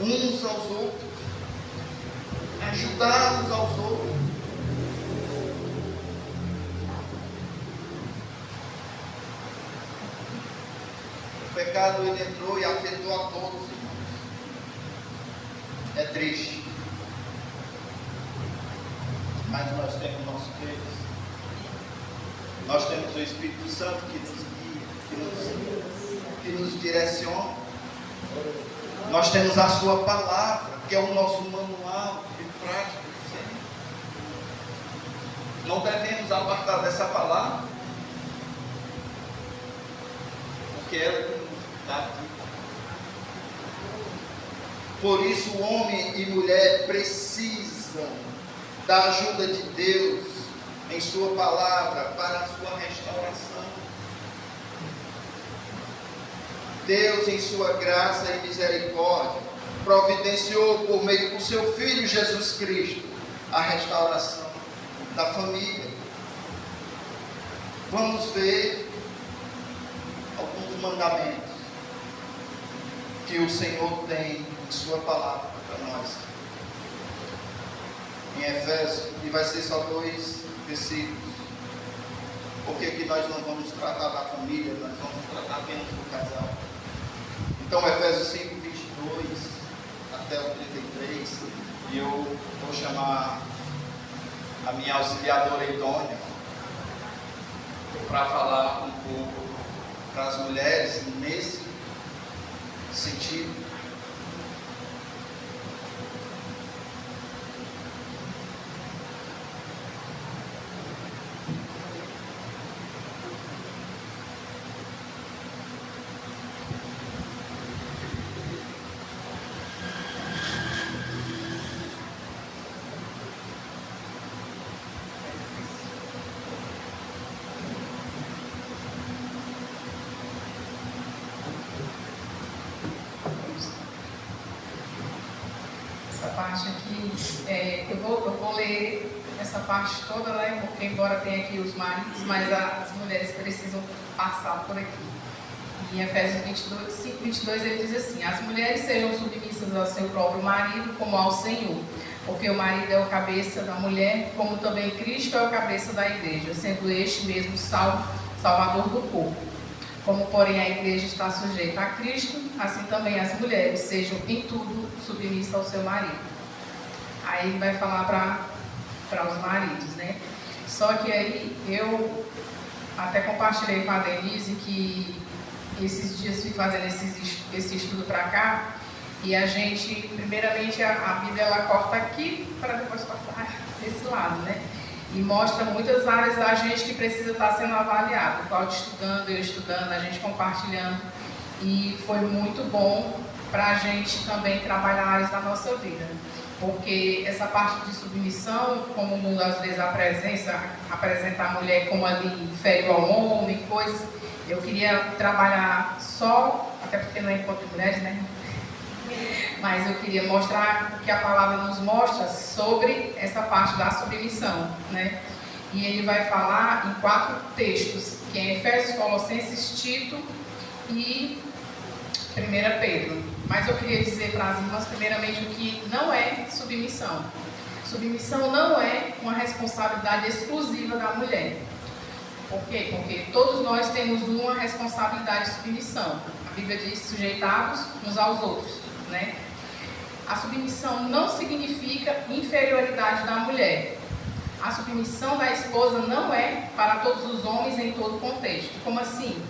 Uns aos outros, ajudar uns aos outros. O pecado ele entrou e afetou a todos, irmãos. É triste, mas nós temos nosso Deus. Nós temos o Espírito Santo que nos guia, que nos direciona. Nós temos a sua palavra, que é o nosso manual de prática. Não devemos apartar dessa palavra, porque ela está aqui. Por isso, homem e mulher precisam da ajuda de Deus em sua palavra para a sua restauração. Deus, em sua graça e misericórdia, providenciou por meio do seu Filho Jesus Cristo a restauração da família. Vamos ver alguns mandamentos que o Senhor tem em sua palavra para nós. Em Efésios, e vai ser só 2 versículos. Porque aqui nós não vamos tratar da família, nós vamos tratar apenas do casal. Então, Efésios 5, 22 até o 33, e eu vou chamar a minha auxiliadora idônea para falar um pouco para as mulheres nesse sentido. Essa parte aqui, eu vou ler essa parte toda, né? Porque embora tenha aqui os maridos, mas as mulheres precisam passar por aqui. Em Efésios 5, 22 ele diz assim: as mulheres sejam submissas ao seu próprio marido como ao Senhor, porque o marido é o cabeça da mulher, como também Cristo é o cabeça da igreja, sendo este mesmo salvador do corpo. Como, porém, a igreja está sujeita a Cristo, assim também as mulheres sejam em tudo submissas ao seu marido. Aí ele vai falar para os maridos, né? Só que aí eu até compartilhei com a Denise que esses dias fui fazendo esse estudo para cá, e a gente, primeiramente, a Bíblia ela corta aqui para depois cortar desse lado, né? E mostra muitas áreas da gente que precisa estar sendo avaliado. O Cláudio estudando, eu estudando, a gente compartilhando. E foi muito bom para a gente também trabalhar áreas da nossa vida. Porque essa parte de submissão, como o mundo às vezes apresenta a mulher como ali inferior ao homem, coisas, eu queria trabalhar só, até porque não é encontro de mulheres, né? Mas eu queria mostrar o que a palavra nos mostra sobre essa parte da submissão, né? E ele vai falar em 4 textos, que é Efésios, Colossenses, Tito e 1 Pedro. Mas eu queria dizer para as irmãs, primeiramente, o que não é submissão. Submissão não é uma responsabilidade exclusiva da mulher. Por quê? Porque todos nós temos uma responsabilidade de submissão. A Bíblia diz sujeitados uns aos outros, né? A submissão não significa inferioridade da mulher. A submissão da esposa não é para todos os homens em todo contexto. Como assim?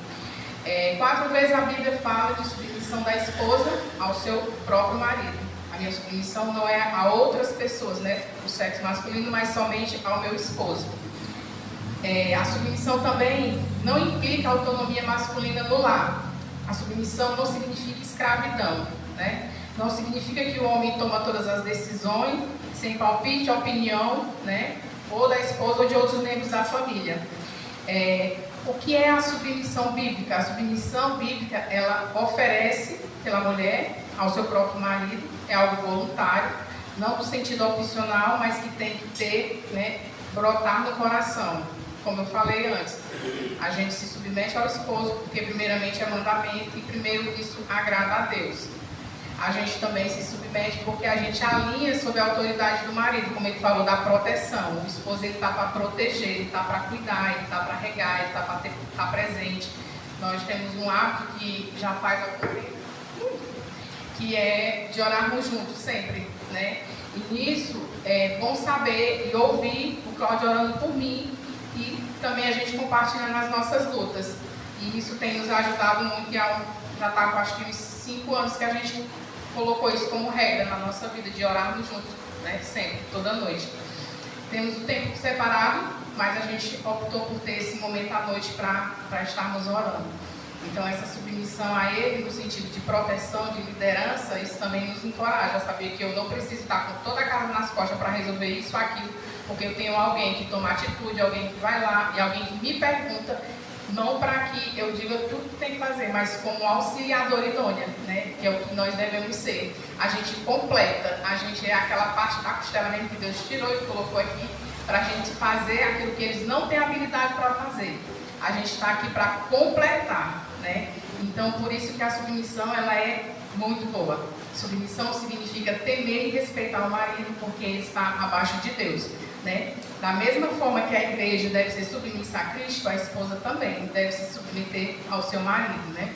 4 vezes a Bíblia fala de submissão da esposa ao seu próprio marido. A minha submissão não é a outras pessoas, né, do sexo masculino, mas somente ao meu esposo. A submissão também não implica autonomia masculina no lar. A submissão não significa escravidão, né? Não significa que o homem toma todas as decisões sem palpite, opinião, né? Ou da esposa ou de outros membros da família. O que é a submissão bíblica? A submissão bíblica, ela oferece pela mulher ao seu próprio marido, é algo voluntário, não no sentido opcional, mas que tem que ter, né, brotar no coração. Como eu falei antes, a gente se submete ao esposo porque primeiramente é mandamento e primeiro isso agrada a Deus. A gente também se submete porque a gente alinha sob a autoridade do marido, como ele falou, da proteção. O esposo está para proteger, ele está para cuidar, ele está para regar, ele está para estar presente. Nós temos um hábito que já faz algum tempo, que é de orarmos juntos sempre, né? E nisso é bom saber e ouvir o Cláudio orando por mim e também a gente compartilhando as nossas lutas. E isso tem nos ajudado muito, já está com acho que uns 5 anos que a gente colocou isso como regra na nossa vida, de orarmos juntos, né? Sempre, toda noite. Temos o tempo separado, mas a gente optou por ter esse momento à noite para estarmos orando. Então essa submissão a ele, no sentido de proteção, de liderança, isso também nos encoraja a saber que eu não preciso estar com toda a carga nas costas para resolver isso, aquilo, porque eu tenho alguém que toma atitude, alguém que vai lá e alguém que me pergunta não para que eu diga tudo que tem que fazer, mas como auxiliadora idônea, né? Que é o que nós devemos ser. A gente completa, a gente é aquela parte da costela mesmo que Deus tirou e colocou aqui para a gente fazer aquilo que eles não têm habilidade para fazer. A gente está aqui para completar, né? Então, por isso que a submissão, ela é muito boa. Submissão significa temer e respeitar o marido, porque ele está abaixo de Deus, né? Da mesma forma que a igreja deve ser submissa a Cristo, a esposa também deve se submeter ao seu marido, né?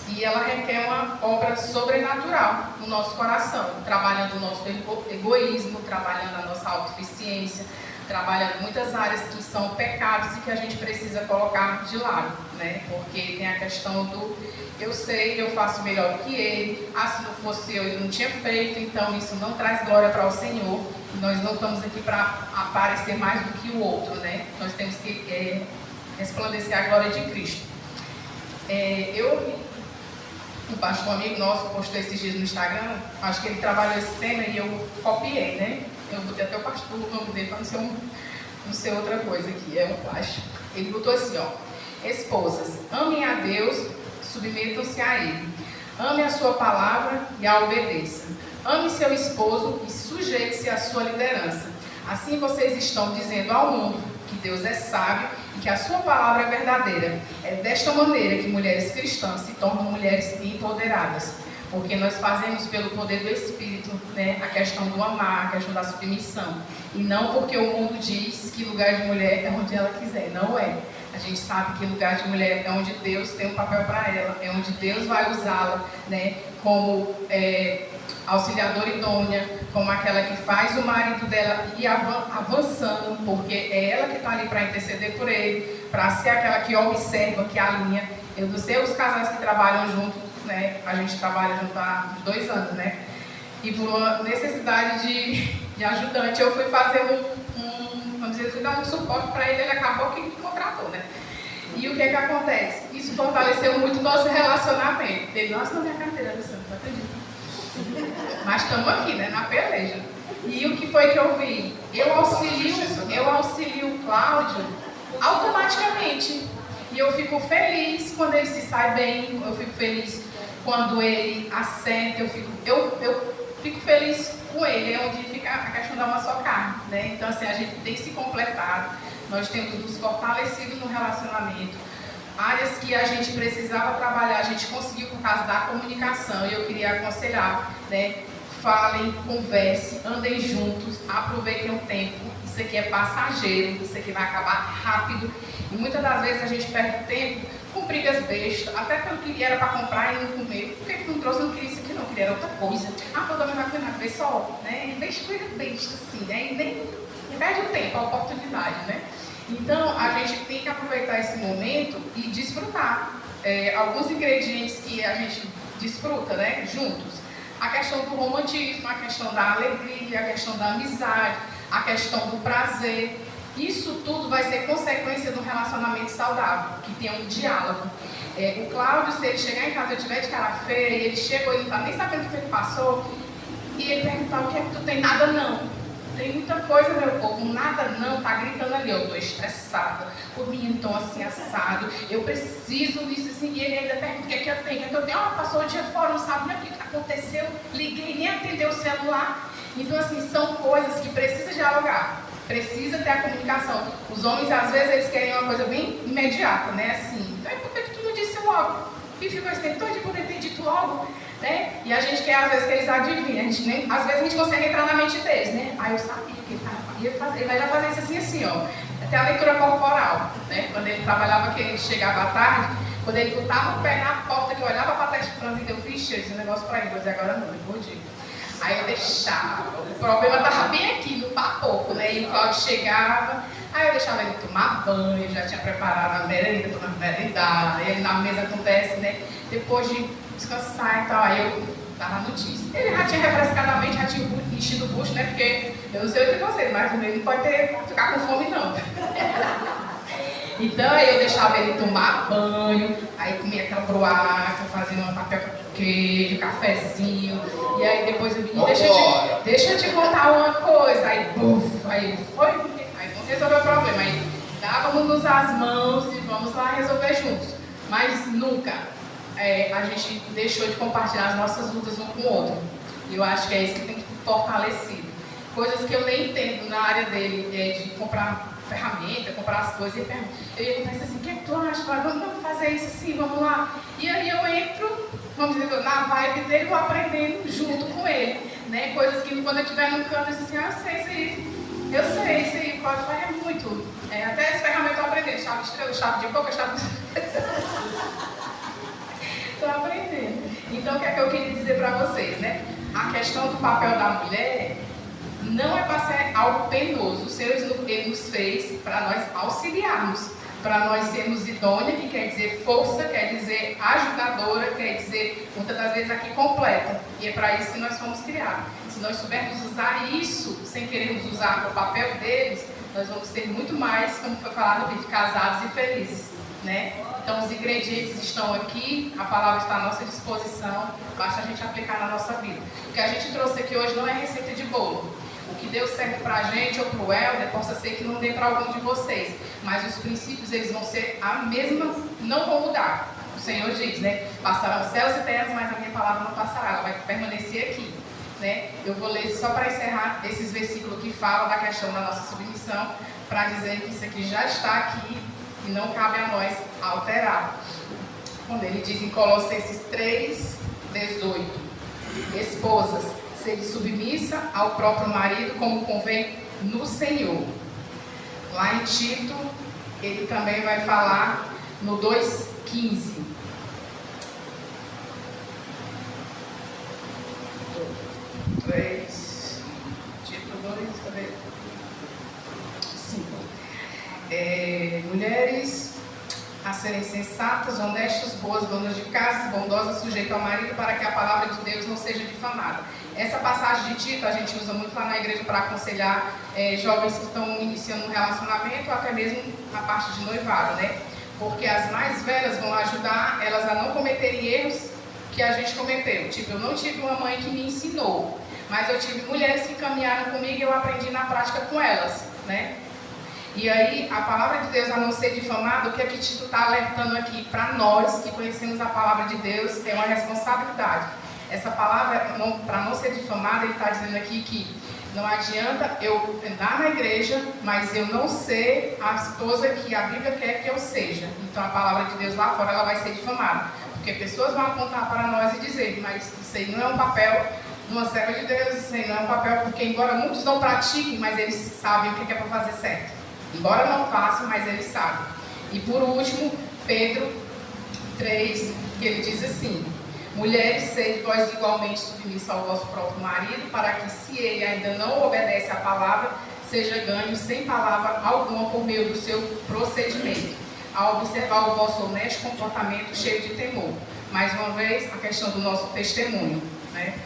E ela requer uma obra sobrenatural no nosso coração, trabalhando o nosso egoísmo, trabalhando a nossa autossuficiência, trabalhando muitas áreas que são pecados e que a gente precisa colocar de lado, né? Porque tem a questão do eu sei, eu faço melhor que ele, se não fosse eu, ele não tinha feito, então isso não traz glória para o Senhor. Nós não estamos aqui para aparecer mais do que o outro, né? Nós temos que resplandecer a glória de Cristo. Um pastor amigo nosso postou esses dias no Instagram, acho que ele trabalhou esse tema e eu copiei, né? Eu botei até o pastor, o nome dele para não ser outra coisa aqui, é um plástico. Ele botou assim, ó: esposas, amem a Deus, submetam-se a Ele. Ame a sua palavra e a obedeça. Ame seu esposo e sujeite-se à sua liderança. Assim vocês estão dizendo ao mundo que Deus é sábio e que a sua palavra é verdadeira. É desta maneira que mulheres cristãs se tornam mulheres empoderadas. Porque nós fazemos pelo poder do Espírito, né, a questão do amar, a questão da submissão. E não porque o mundo diz que lugar de mulher é onde ela quiser. Não é. A gente sabe que lugar de mulher é onde Deus tem um papel para ela, é onde Deus vai usá-la, né, como auxiliadora idônea, como aquela que faz o marido dela ir avançando, porque é ela que está ali para interceder por ele, para ser aquela que observa, que alinha. Eu não sei os casais que trabalham juntos, né, a gente trabalha junto há 2 anos, né, e por uma necessidade de ajudante, eu fui fazer vamos dizer, fui dar um suporte para ele, ele acabou que me contratou, né. E o que acontece? Isso fortaleceu muito o nosso relacionamento. Ele, nossa, não, minha carteira, Alessandra, não acredito. Mas estamos aqui, né, na peleja. E o que foi que eu vi? Eu auxilio o Cláudio automaticamente. E eu fico feliz quando ele se sai bem, eu fico feliz quando ele acerta, eu fico feliz com ele, é onde fica a questão da uma só carne, né? Então, assim, a gente tem se completado, nós temos nos fortalecido no relacionamento. Áreas que a gente precisava trabalhar, a gente conseguiu por causa da comunicação, e eu queria aconselhar, né? Falem, conversem, andem juntos, aproveitem o tempo. Isso aqui é passageiro, isso aqui vai acabar rápido. E muitas das vezes a gente perde tempo com brigas bestas, até pelo que era para comprar e não comer. Por que não trouxe? Eu não queria isso aqui, não, queria outra coisa. Toda vez vai comer, pessoal, né? Deixa coisa besta assim, né? E nem perde o tempo, a oportunidade, né? Então, a gente tem que aproveitar esse momento e desfrutar. Alguns ingredientes que a gente desfruta, né, juntos. A questão do romantismo, a questão da alegria, a questão da amizade, a questão do prazer. Isso tudo vai ser consequência de um relacionamento saudável, que tenha um diálogo. O Cláudio, se ele chegar em casa e eu tiver de cara feia, e ele chegou e não está nem sabendo o que ele passou, e ele perguntar o que é que tu tem, nada não. Tem muita coisa, meu povo, nada não, tá gritando ali, eu tô estressada, o menino tão assim assado, eu preciso disso assim, e ele ainda pergunta o que é que eu tenho, passou o dia fora, não sabe nem o que aconteceu, liguei, nem atendeu o celular. Então, assim, são coisas que precisa dialogar, precisa ter a comunicação. Os homens, às vezes, eles querem uma coisa bem imediata, né, assim, então por que tu não disse logo? E ficou esse tempo todo de poder ter dito logo, né? E a gente quer, às vezes, que eles adivinhem, às vezes a gente consegue entrar na mente deles, né? Eu sabia que ele vai já fazer isso assim, ó. Até a leitura corporal, né? Quando ele trabalhava, que ele chegava à tarde, quando ele botava o pé na porta, que eu olhava para a testa franzida, eu fiz esse negócio para ele, vou dizer agora não, depois de. Aí eu deixava, o problema estava bem aqui, no papoco, né? E o Cláudio chegava, aí eu deixava ele tomar banho, já tinha preparado a merenda, para merendar, ele na mesa acontece, né? Depois de descansar e tal, aí eu dava notícia. Ele já tinha refrescadamente, já tinha enchido o bucho, né? Porque eu não sei o que você, mas ele não pode ficar com fome não. Então aí eu deixava ele tomar banho, aí comia aquela broaca, fazia uma tapioca com queijo, cafezinho, e aí depois eu vinha, deixa eu te contar uma coisa, aí buf, aí foi, aí não resolveu o problema, aí dávamos as mãos e vamos lá resolver juntos. Mas nunca a gente deixou de compartilhar as nossas lutas um com o outro. E eu acho que é isso que tem que fortalecer. Coisas que eu nem entendo na área dele, de comprar ferramenta, comprar as coisas. Eu ia pensar assim, o que é que tu acha? Vamos fazer isso assim, vamos lá. E aí eu entro, vamos dizer, na vibe dele, vou aprendendo junto com ele. Né? Coisas que quando eu estiver no canto, eu disse assim, eu sei isso aí. Eu sei isso aí, pode fazer muito. Até essa ferramenta eu estou aprendendo. Chave de estrela, chave de boca, chave de... Estou aprendendo. Então, o que é que eu queria dizer para vocês, né? A questão do papel da mulher não é para ser algo penoso. O Senhor ele nos fez para nós auxiliarmos, para nós sermos idôneas, que quer dizer força, quer dizer ajudadora, quer dizer, muitas das vezes aqui, completa. E é para isso que nós fomos criados. Se nós soubermos usar isso, sem querermos usar o papel deles, nós vamos ser muito mais, como foi falado no vídeo, casados e felizes, né? Então, os ingredientes estão aqui, a palavra está à nossa disposição, basta a gente aplicar na nossa vida. O que a gente trouxe aqui hoje não é receita de bolo. O que deu certo para a gente ou para o Helder, possa ser que não dê para algum de vocês, mas os princípios eles vão ser a mesma, não vão mudar. O Senhor diz, né? Passarão céus e terras, mas a minha palavra não passará, ela vai permanecer aqui. Né? Eu vou ler só para encerrar esses versículos que falam da questão da nossa submissão, para dizer que isso aqui já está aqui e não cabe a nós alterar. Quando ele diz em Colossenses 3:18, esposas, sede submissa ao próprio marido como convém no Senhor. Lá em Tito, ele também vai falar no 2:15. Tito 2, cadê? 5. Mulheres a serem sensatas, honestas, boas, donas de casa, bondosas, sujeitas ao marido, para que a palavra de Deus não seja difamada. Essa passagem de Tito a gente usa muito lá na igreja para aconselhar jovens que estão iniciando um relacionamento, ou até mesmo a parte de noivado, né? Porque as mais velhas vão ajudar elas a não cometerem erros que a gente cometeu. Tipo, eu não tive uma mãe que me ensinou, mas eu tive mulheres que caminharam comigo e eu aprendi na prática com elas, né? E aí, a palavra de Deus a não ser difamada, o que é que Tito está alertando aqui para nós que conhecemos a palavra de Deus, é uma responsabilidade. Essa palavra, para não ser difamada, ele está dizendo aqui que não adianta eu andar na igreja, mas eu não ser a esposa que a Bíblia quer que eu seja. Então, a palavra de Deus lá fora, ela vai ser difamada. Porque pessoas vão apontar para nós e dizer, mas isso aí não é um papel de uma serva de Deus, isso aí não é um papel, porque embora muitos não pratiquem, mas eles sabem o que é para fazer certo. Embora não façam, mas eles sabem. E por último, Pedro 3, que ele diz assim, mulheres, sede vós igualmente submissas ao vosso próprio marido, para que se ele ainda não obedece à palavra, seja ganho sem palavra alguma por meio do seu procedimento, a observar o vosso honesto comportamento cheio de temor. Mais uma vez, a questão do nosso testemunho, né?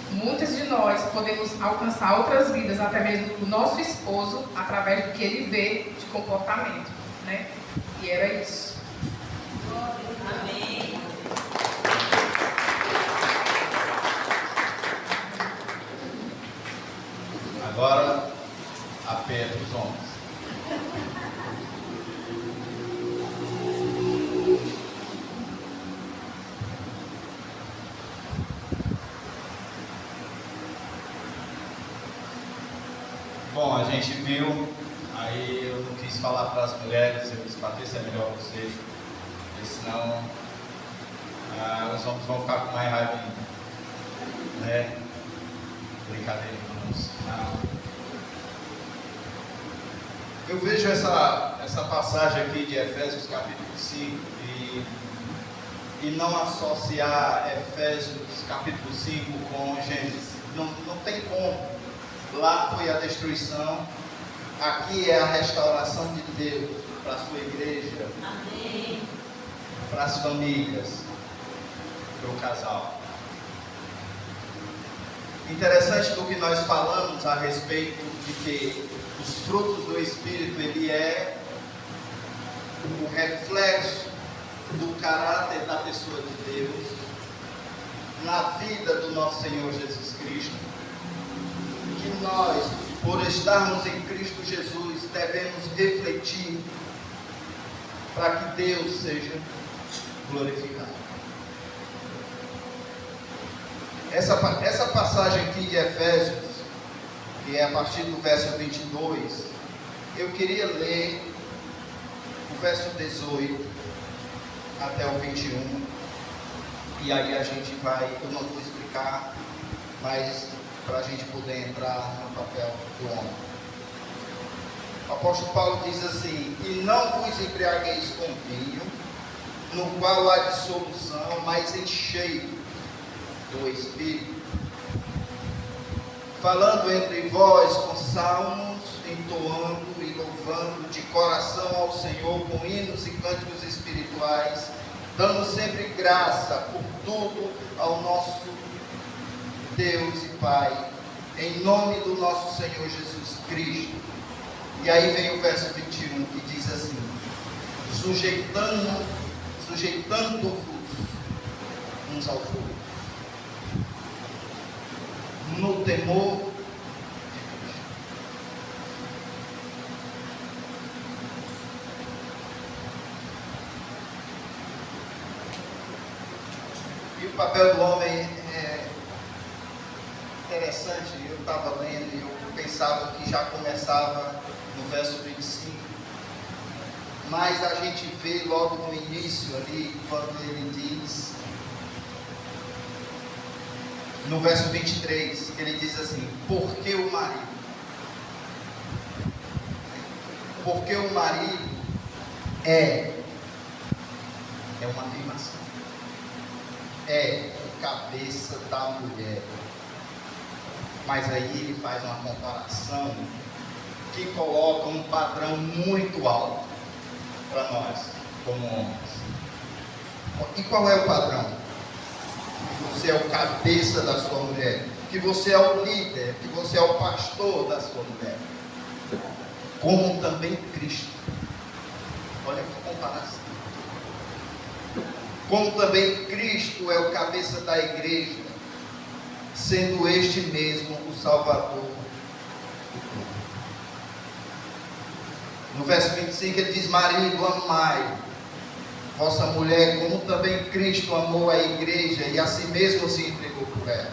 Muitas de nós podemos alcançar outras vidas, até mesmo do nosso esposo, através do que ele vê de comportamento, né? E era isso. Amém. Agora, aperta os ombros. Bom, a gente viu, aí eu não quis falar para as mulheres, eu disse, Patrícia, é melhor você, porque senão os homens vão ficar com mais raiva ainda, né? Brincadeira, irmãos. Eu vejo essa passagem aqui de Efésios capítulo 5 e não associar Efésios capítulo 5 com Gênesis, não tem como. Lá foi a destruição, aqui é a restauração de Deus para a sua igreja, amém, para as famílias, para o casal. Interessante do que nós falamos a respeito de que os frutos do Espírito, ele é o reflexo do caráter da pessoa de Deus na vida do nosso Senhor Jesus Cristo. Que nós, por estarmos em Cristo Jesus, devemos refletir para que Deus seja glorificado. Essa passagem aqui de Efésios, que é a partir do verso 22, eu queria ler o verso 18 até o 21, e aí a gente vai, eu não vou explicar, mas para a gente poder entrar no papel do homem. O apóstolo Paulo diz assim: e não vos embriagueis com vinho, no qual há dissolução, mas enchei do Espírito, falando entre vós com salmos, entoando e louvando de coração ao Senhor com hinos e cânticos espirituais, dando sempre graça por tudo ao nosso Deus e Pai, em nome do nosso Senhor Jesus Cristo. E aí vem o verso 21 que diz assim: sujeitando-vos uns aos outros no temor de Cristo. E o papel do homem é interessante. Eu estava lendo e eu pensava que já começava no verso 25, mas a gente vê logo no início ali, quando ele diz, no verso 23, ele diz assim: porque o marido é uma afirmação, é o cabeça da mulher. Mas aí ele faz uma comparação que coloca um padrão muito alto para nós, como homens. E qual é o padrão? Que você é o cabeça da sua mulher, que você é o líder, que você é o pastor da sua mulher, como também Cristo. Olha que comparação. Como também Cristo é o cabeça da igreja, sendo este mesmo o Salvador. No verso 25 ele diz: marido, amai vossa mulher, como também Cristo amou a igreja e a si mesmo se entregou por ela,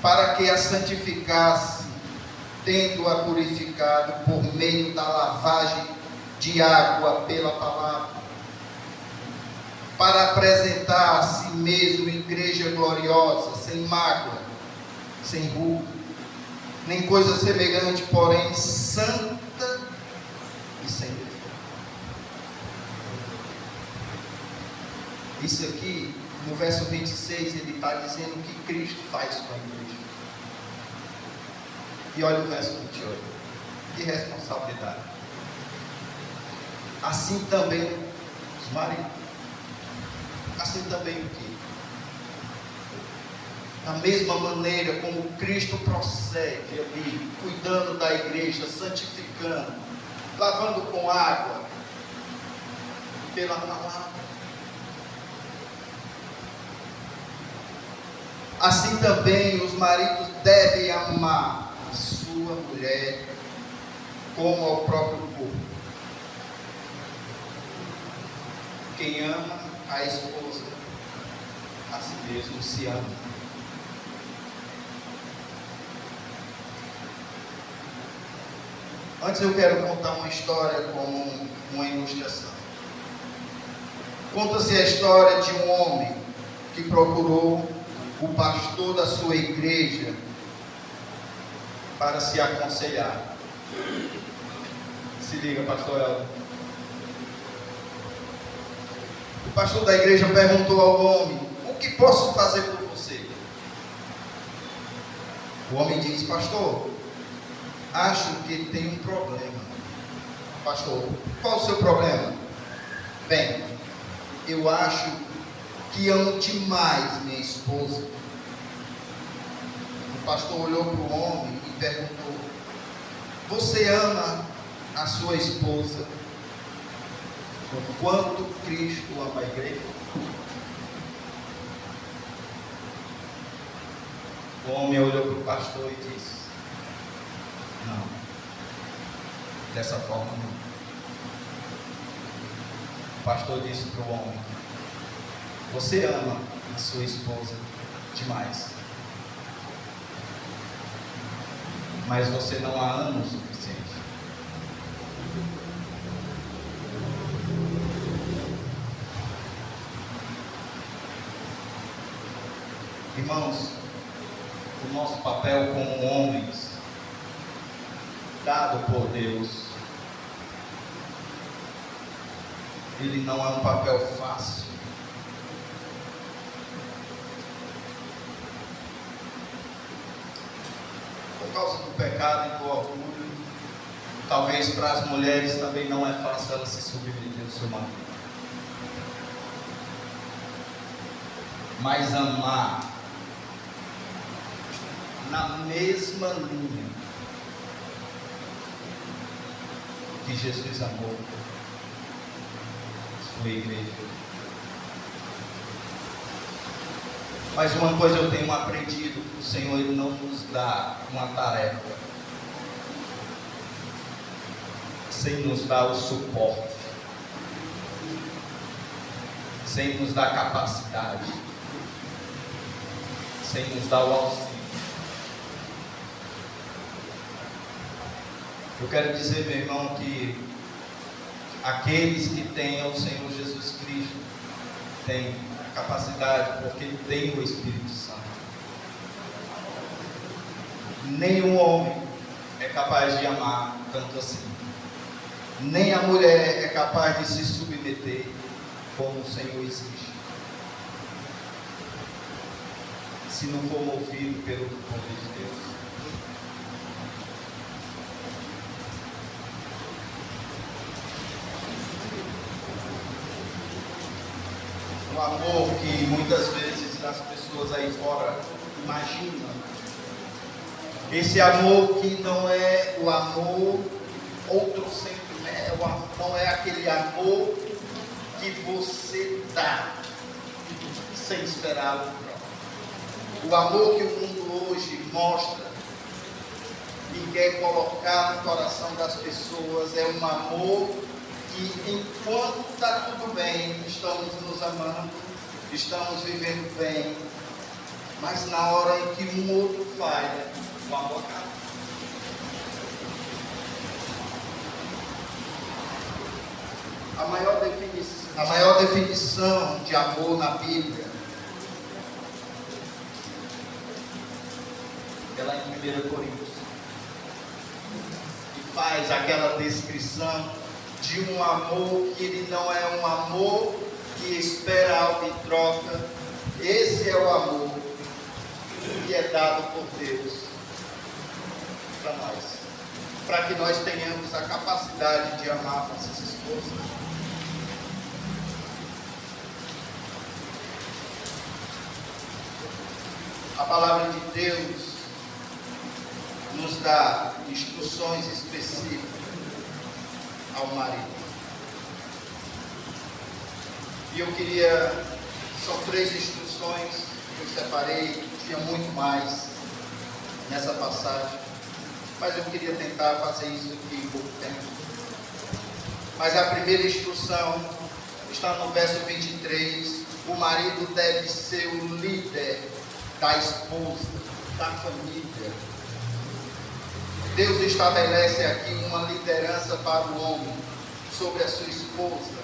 para que a santificasse, tendo-a purificado por meio da lavagem de água pela palavra, para apresentar a si mesmo igreja gloriosa, sem mácula, sem ruga, nem coisa semelhante, porém santa e sem defeito. Isso aqui, no verso 26, ele está dizendo o que Cristo faz com a igreja. E olha o verso 28. Que responsabilidade. Assim também os maridos. Assim também o quê? Da mesma maneira como Cristo procede ali, cuidando da igreja, santificando, lavando com água, pela palavra. Assim também os maridos devem amar a sua mulher como ao próprio corpo. Quem ama a esposa, a si mesmo se ama. Antes eu quero contar uma história como uma ilustração. Conta-se a história de um homem que procurou o pastor da sua igreja para se aconselhar. Se liga, pastor Elton. O pastor da igreja perguntou ao homem: o que posso fazer por você? O homem diz: pastor, acho que tem um problema. Pastor, qual o seu problema? Bem, eu acho que amo demais minha esposa. O pastor olhou para o homem e perguntou: você ama a sua esposa quanto Cristo ama a igreja? O homem olhou para o pastor e disse: não, dessa forma não. pastor disse para o homem: você ama a sua esposa demais, mas você não a ama o suficiente. Irmãos, o nosso papel como homens, dado por Deus, ele não é um papel fácil. Por causa do pecado e do orgulho, talvez para as mulheres também não é fácil ela se submeter ao seu marido. Mas amar na mesma linha que Jesus amou sua igreja. Mas uma coisa eu tenho aprendido: o Senhor, Ele não nos dá uma tarefa sem nos dar o suporte, sem nos dar capacidade, sem nos dar o auxílio. Eu quero dizer, meu irmão, que aqueles que têm ao Senhor Jesus Cristo têm a capacidade, porque Ele tem o Espírito Santo. Nenhum homem é capaz de amar tanto assim. Nem a mulher é capaz de se submeter como o Senhor exige, se não for movido pelo poder de Deus. O amor que muitas vezes as pessoas aí fora imaginam, esse amor que não é o amor outrocentro, né? Não é aquele amor que você dá sem esperar o próprio. O amor que o mundo hoje mostra e quer colocar no coração das pessoas é um amor que, enquanto está tudo bem, estamos nos amando, estamos vivendo bem, mas na hora em que um outro falha, o amor acaba. A maior definição de amor na Bíblia é lá em 1 Coríntios, que faz aquela descrição de um amor que ele não é um amor que espera algo em troca. Esse é o amor que é dado por Deus para nós, para que nós tenhamos a capacidade de amar nossas esposas. A palavra de Deus nos dá instruções específicas ao marido. E eu queria, são 3 instruções que eu separei, tinha muito mais nessa passagem, mas eu queria tentar fazer isso aqui em pouco tempo. Mas a primeira instrução está no verso 23, o marido deve ser o líder da esposa, da família. Deus estabelece aqui uma liderança para o homem sobre a sua esposa.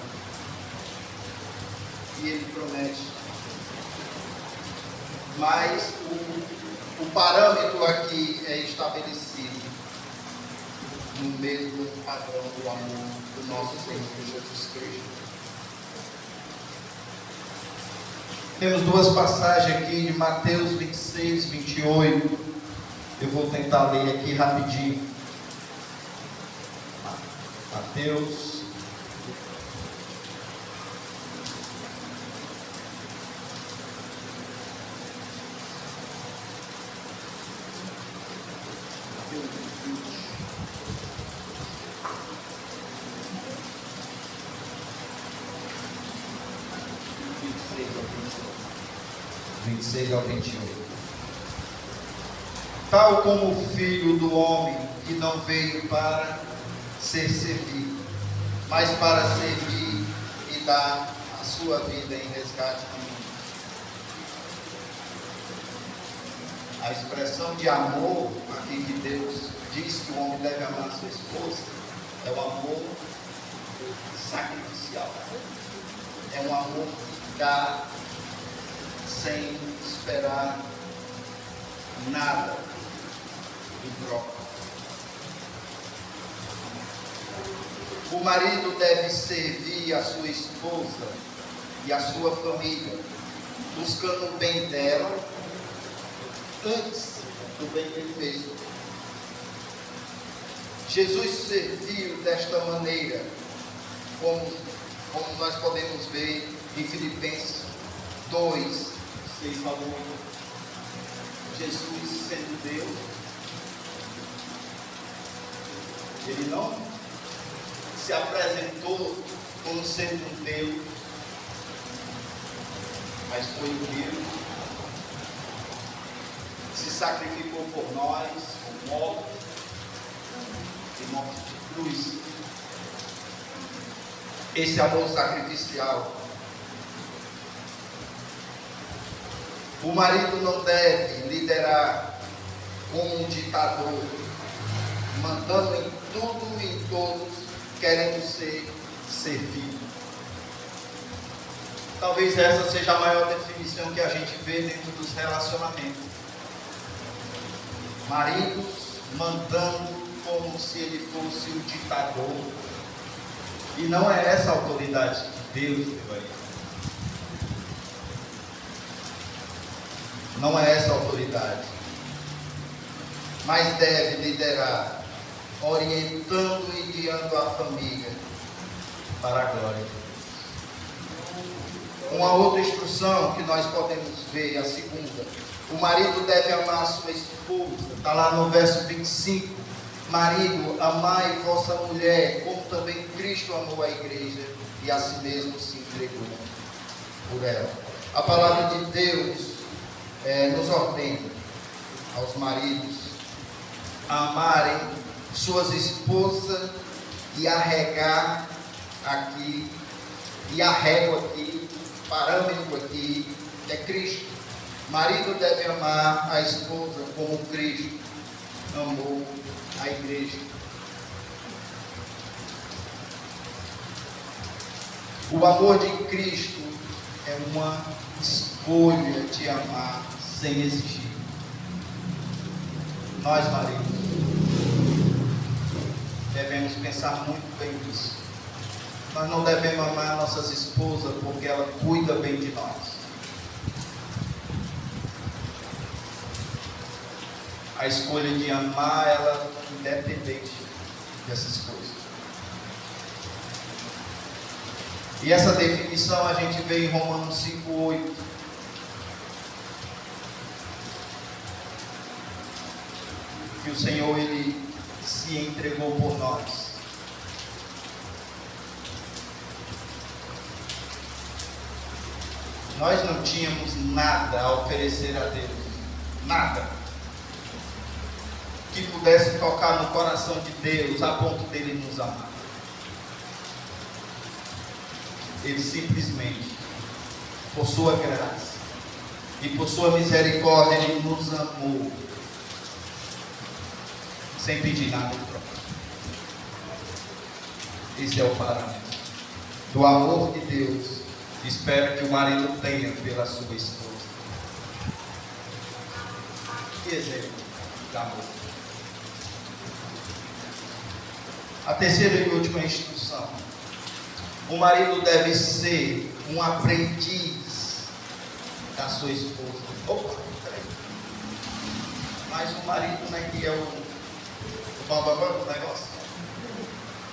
E Ele promete. Mas o parâmetro aqui é estabelecido no mesmo padrão do amor do nosso Senhor Jesus Cristo. Temos 2 passagens aqui de Mateus 26, 28. Eu vou tentar ler aqui rapidinho. Mateus. Ao 28. Tal como o Filho do Homem, que não veio para ser servido, mas para servir e dar a sua vida em resgate de mim. A expressão de amor aqui que Deus diz que o homem deve amar a sua esposa é o amor sacrificial. É um amor que dá sem esperar nada em troca. O marido deve servir a sua esposa e a sua família, buscando o bem dela antes do bem dele mesmo. Jesus serviu desta maneira, como nós podemos ver em Filipenses 2, 6 a 8. Jesus sendo Deus, ele não se apresentou como sendo um Deus, mas foi humilde, se sacrificou por nós, por morte e morte de cruz. Esse amor sacrificial. O marido não deve liderar como um ditador, mandando em tudo e em todos, querendo ser servido. Talvez essa seja a maior definição que a gente vê dentro dos relacionamentos. Maridos mandando como se ele fosse o ditador. E não é essa a autoridade que Deus deu a ele. Não é essa a autoridade. Mas deve liderar, orientando e guiando a família para a glória de Deus. Uma outra instrução que nós podemos ver, a segunda: o marido deve amar a sua esposa. Está lá no verso 25. Marido, amai vossa mulher, como também Cristo amou a igreja e a si mesmo se entregou por ela. A palavra de Deus nos ordena aos maridos a amarem suas esposas e arregar aqui, e arrego aqui, parâmetro aqui, é Cristo. Marido deve amar a esposa como Cristo amou a igreja. O amor de Cristo é uma escolha de amar sem exigir. Nós, maridos, devemos pensar muito bem nisso. Nós não devemos amar nossas esposas porque ela cuida bem de nós. A escolha de amar ela independente dessas coisas. E essa definição a gente vê em Romanos 5:8. Que o Senhor, ele se entregou por nós. Nós não tínhamos nada a oferecer a Deus. Nada que pudesse tocar no coração de Deus a ponto dele nos amar. Ele simplesmente, por sua graça e por sua misericórdia, ele nos amou sem pedir nada em troca. Esse é o parâmetro do amor de Deus. Espero que o marido tenha pela sua esposa. Que exemplo de amor. A terceira e última instrução: o marido deve ser um aprendiz da sua esposa. Opa, peraí. Mas o marido não é que é o bambambam do negócio?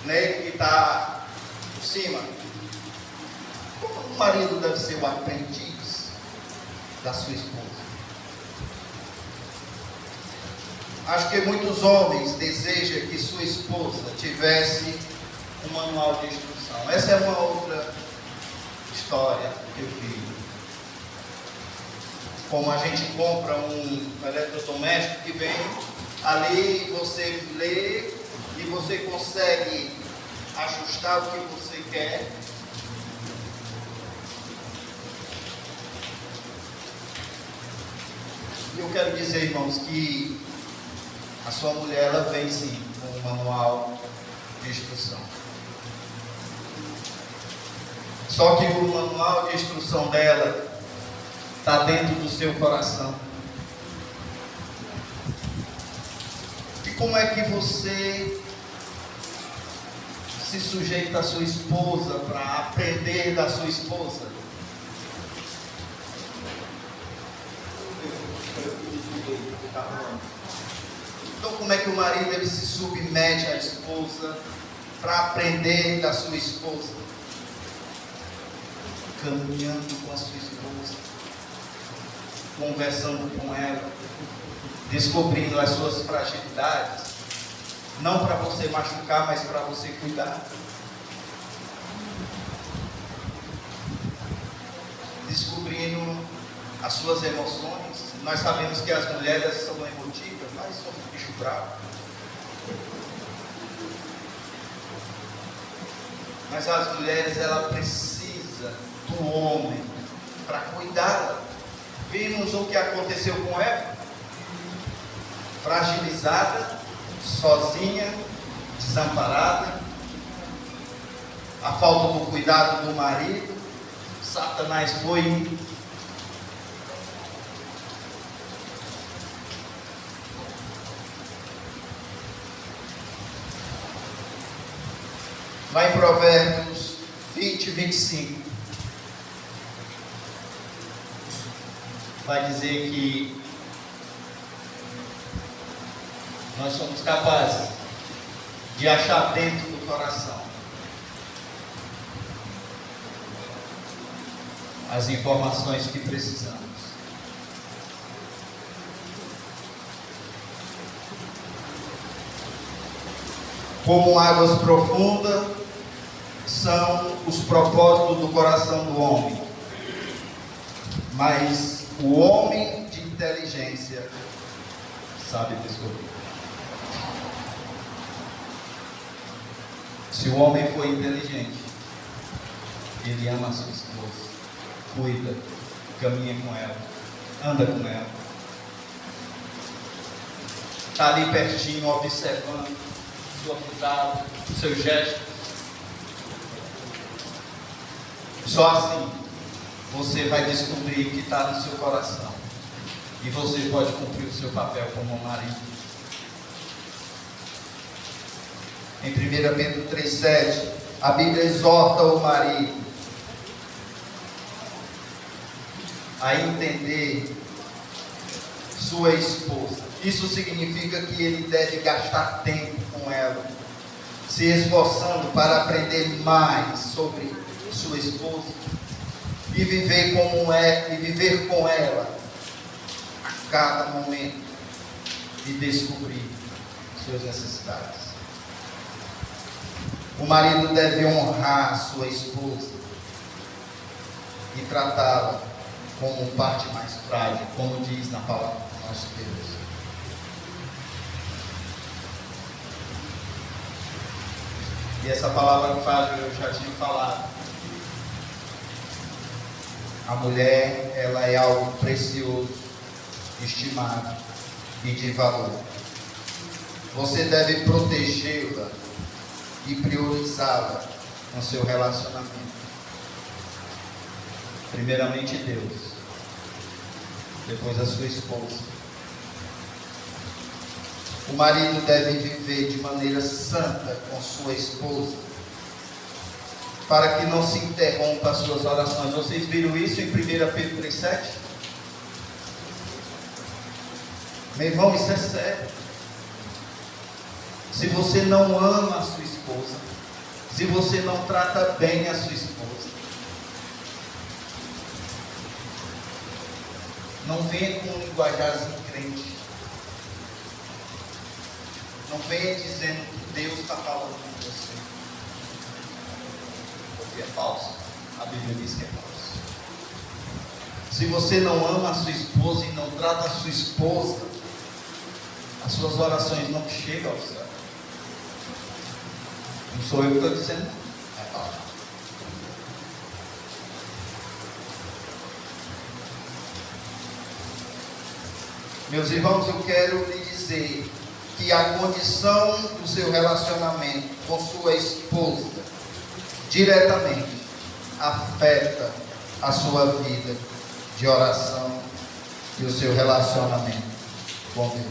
Não é ele que está por cima? Como o marido deve ser o aprendiz da sua esposa? Acho que muitos homens desejam que sua esposa tivesse um manual de instrução. Essa é uma outra história que eu vi. Como a gente compra um eletrodoméstico que vem ali, você lê e você consegue ajustar o que você quer Eu quero dizer, irmãos, que a sua mulher, ela vem sim com um manual de instrução. Só que o manual de instrução dela está dentro do seu coração. E como é que você se sujeita à sua esposa para aprender da sua esposa? Então, como é que o marido ele se submete à esposa para aprender da sua esposa? Caminhando com a sua esposa, conversando com ela, descobrindo as suas fragilidades, não para você machucar, mas para você cuidar. Descobrindo as suas emoções. Nós sabemos que as mulheres são emotivas, mas são um bicho bravo. Mas as mulheres, ela precisa do homem para cuidá-la. Vimos o que aconteceu com ela, fragilizada, sozinha, desamparada, a falta do cuidado do marido. Satanás foi lá em Provérbios 20, 25, vai dizer que nós somos capazes de achar dentro do coração as informações que precisamos. Como águas profundas são os propósitos do coração do homem, mas o homem de inteligência sabe descobrir. Se o homem for inteligente, ele ama a sua esposa, cuida, caminha com ela, anda com ela, está ali pertinho, observando sua pisada, o seu gesto. Só assim você vai descobrir o que está no seu coração e você pode cumprir o seu papel como marido. Em 1 Pedro 3,7, a Bíblia exorta o marido a entender sua esposa. Isso significa que ele deve gastar tempo com ela, se esforçando para aprender mais sobre sua esposa e viver com ela a cada momento e descobrir suas necessidades. O marido deve honrar sua esposa e tratá-la como parte mais frágil, como diz na palavra do nosso Deus. E essa palavra frágil eu já tinha falado. A mulher, ela é algo precioso, estimado e de valor. Você deve protegê-la e priorizá-la no seu relacionamento. Primeiramente Deus, depois a sua esposa. O marido deve viver de maneira santa com sua esposa, para que não se interrompa as suas orações. Vocês viram isso em 1 Pedro 3,7? Meu irmão, isso é sério. Se você não ama a sua esposa, se você não trata bem a sua esposa, não venha com um linguajarzinho crente. Não venha dizendo que Deus está falando com você. Porque é falso. A Bíblia diz que é falso. Se você não ama a sua esposa e não trata a sua esposa, as suas orações não chegam ao céu. Não sou eu que estou dizendo, é a palavra. Meus irmãos, eu quero lhe dizer que a condição do seu relacionamento com sua esposa diretamente afeta a sua vida de oração e o seu relacionamento com Deus.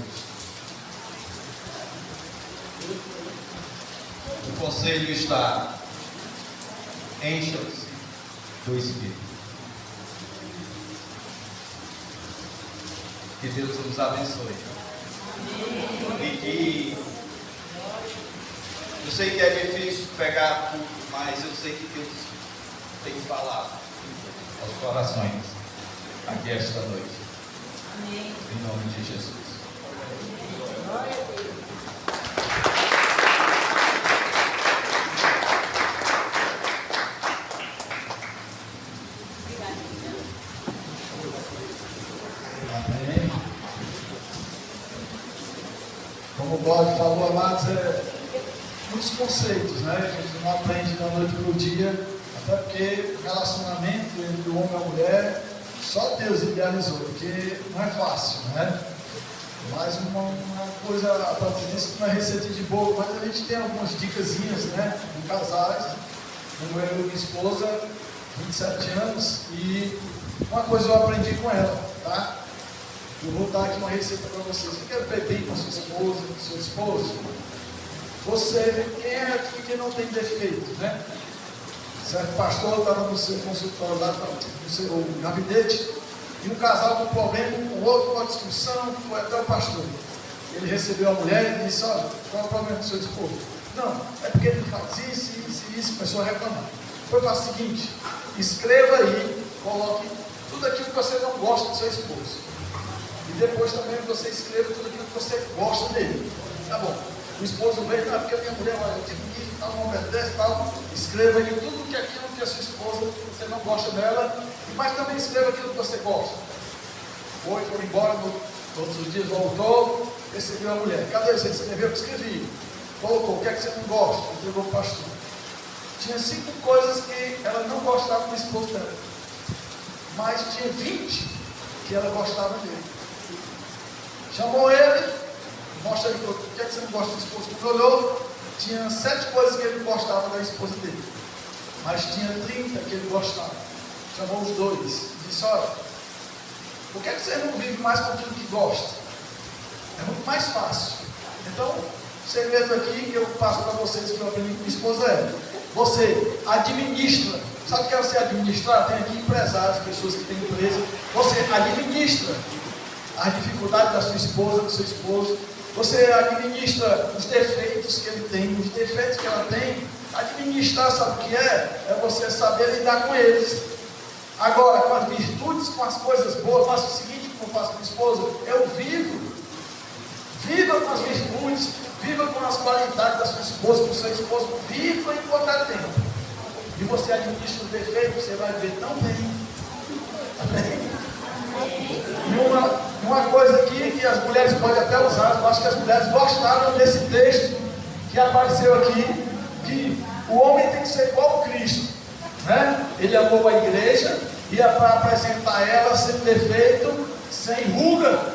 O conselho está: encha-se do Espírito. Que Deus nos abençoe. E que eu sei que é difícil pegar tudo, mas eu sei que Deus tem falado aos corações aqui esta noite. Amém. Em nome de Jesus. Amém. Como o God falou, amados, muitos conceitos, né? A gente não aprende da noite para o dia, até porque o relacionamento entre o homem e a mulher, só Deus idealizou, porque não é fácil, né? Mas uma coisa, a Patrícia não é receita de bolo, mas a gente tem algumas dicasinhas, né? Em casais, como eu e minha esposa, 27 anos, e uma coisa eu aprendi com ela, tá? Eu vou dar aqui uma receita para vocês. Você quer ver bem com a sua esposa, com seu esposo? Você, quem é aqui que não tem defeito, né? Certo pastor estava no seu consultório lá, no seu gabinete, e um casal com um problema, um outro com uma discussão, foi até o pastor. Ele recebeu a mulher e disse: olha, qual é o problema do seu esposo? Não, é porque ele faz isso, isso e isso, começou a reclamar. Foi para o seguinte: escreva aí, coloque tudo aquilo que você não gosta do seu esposo. E depois também você escreva tudo aquilo que você gosta dele. Tá bom. O esposo veio, não, porque a minha mulher, olha, eu tenho que tal, não obedece, tal. Escreva aí tudo que aquilo que a sua esposa, você não gosta dela, mas também escreva aquilo que você gosta. Foi embora, todos os dias voltou, recebeu a mulher. Cadê você? Escreveu? Escrevi. Colocou, o que é que você não gosta? Entregou para o pastor. Tinha 5 coisas que ela não gostava do esposo dela, mas tinha 20 que ela gostava dele. Chamou ele, mostra ele, o que é que você não gosta do esposo? Quando olhou, tinha 7 coisas que ele não gostava da esposa dele, mas tinha 30 que ele gostava. Chamou os 2 e disse: olha, por que é que você não vive mais com aquilo que gosta? É muito mais fácil. Então, o segredo aqui que eu passo para vocês, que eu aprendi com minha esposa, é: você administra. Sabe o que é você administrar? Tem aqui empresários, pessoas que têm empresa. Você administra as dificuldades da sua esposa, do seu esposo. Você administra os defeitos que ele tem, os defeitos que ela tem. Administrar, sabe o que é? É você saber lidar com eles. Agora, com as virtudes, com as coisas boas, faça o seguinte, como eu faço com a esposa: eu viva com as virtudes, viva com as qualidades da sua esposa, com o seu esposo, viva enquanto há tempo. E você administra os defeitos, você vai ver tão bem. Amém? E uma coisa aqui que as mulheres podem até usar, eu acho que as mulheres gostaram desse texto que apareceu aqui, que o homem tem que ser igual a Cristo, né? Ele amou a igreja, ia para apresentar ela sem defeito, sem ruga.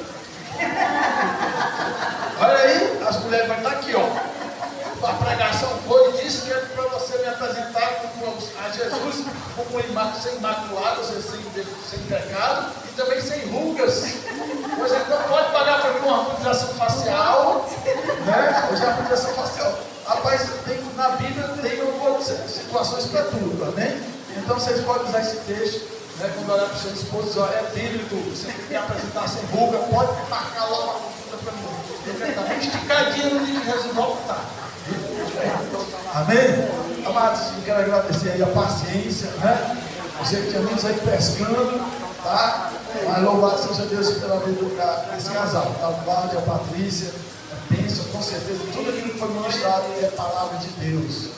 Olha aí, as mulheres vão estar aqui, ó. A pregação foi e disse que é para você me apresentar a Jesus como sem imaculado, sem pecado e também sem rugas. Pois é, não pode pagar para mim uma harmonização facial, né? Hoje é a harmonização facial. Rapaz, na Bíblia tem algumas situações para tudo, amém? Então vocês podem usar esse texto, né, quando olhar para o seu esposo, é bíblico, você tem que me apresentar sem ruga, pode marcar logo a consulta para mim. Ele vai estar bem esticadinho no dia de Jesus tá. Amém? Amados, eu quero agradecer aí a paciência, né? Você que tinha muitos aí pescando, tá? Mas louvado seja Deus pela vida desse casal, tá? O Cláudio, a Patrícia, a bênção, com certeza, tudo aquilo que foi ministrado é palavra de Deus.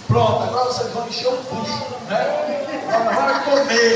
Pronto, agora vocês vão encher o bucho, né? Agora vai comer.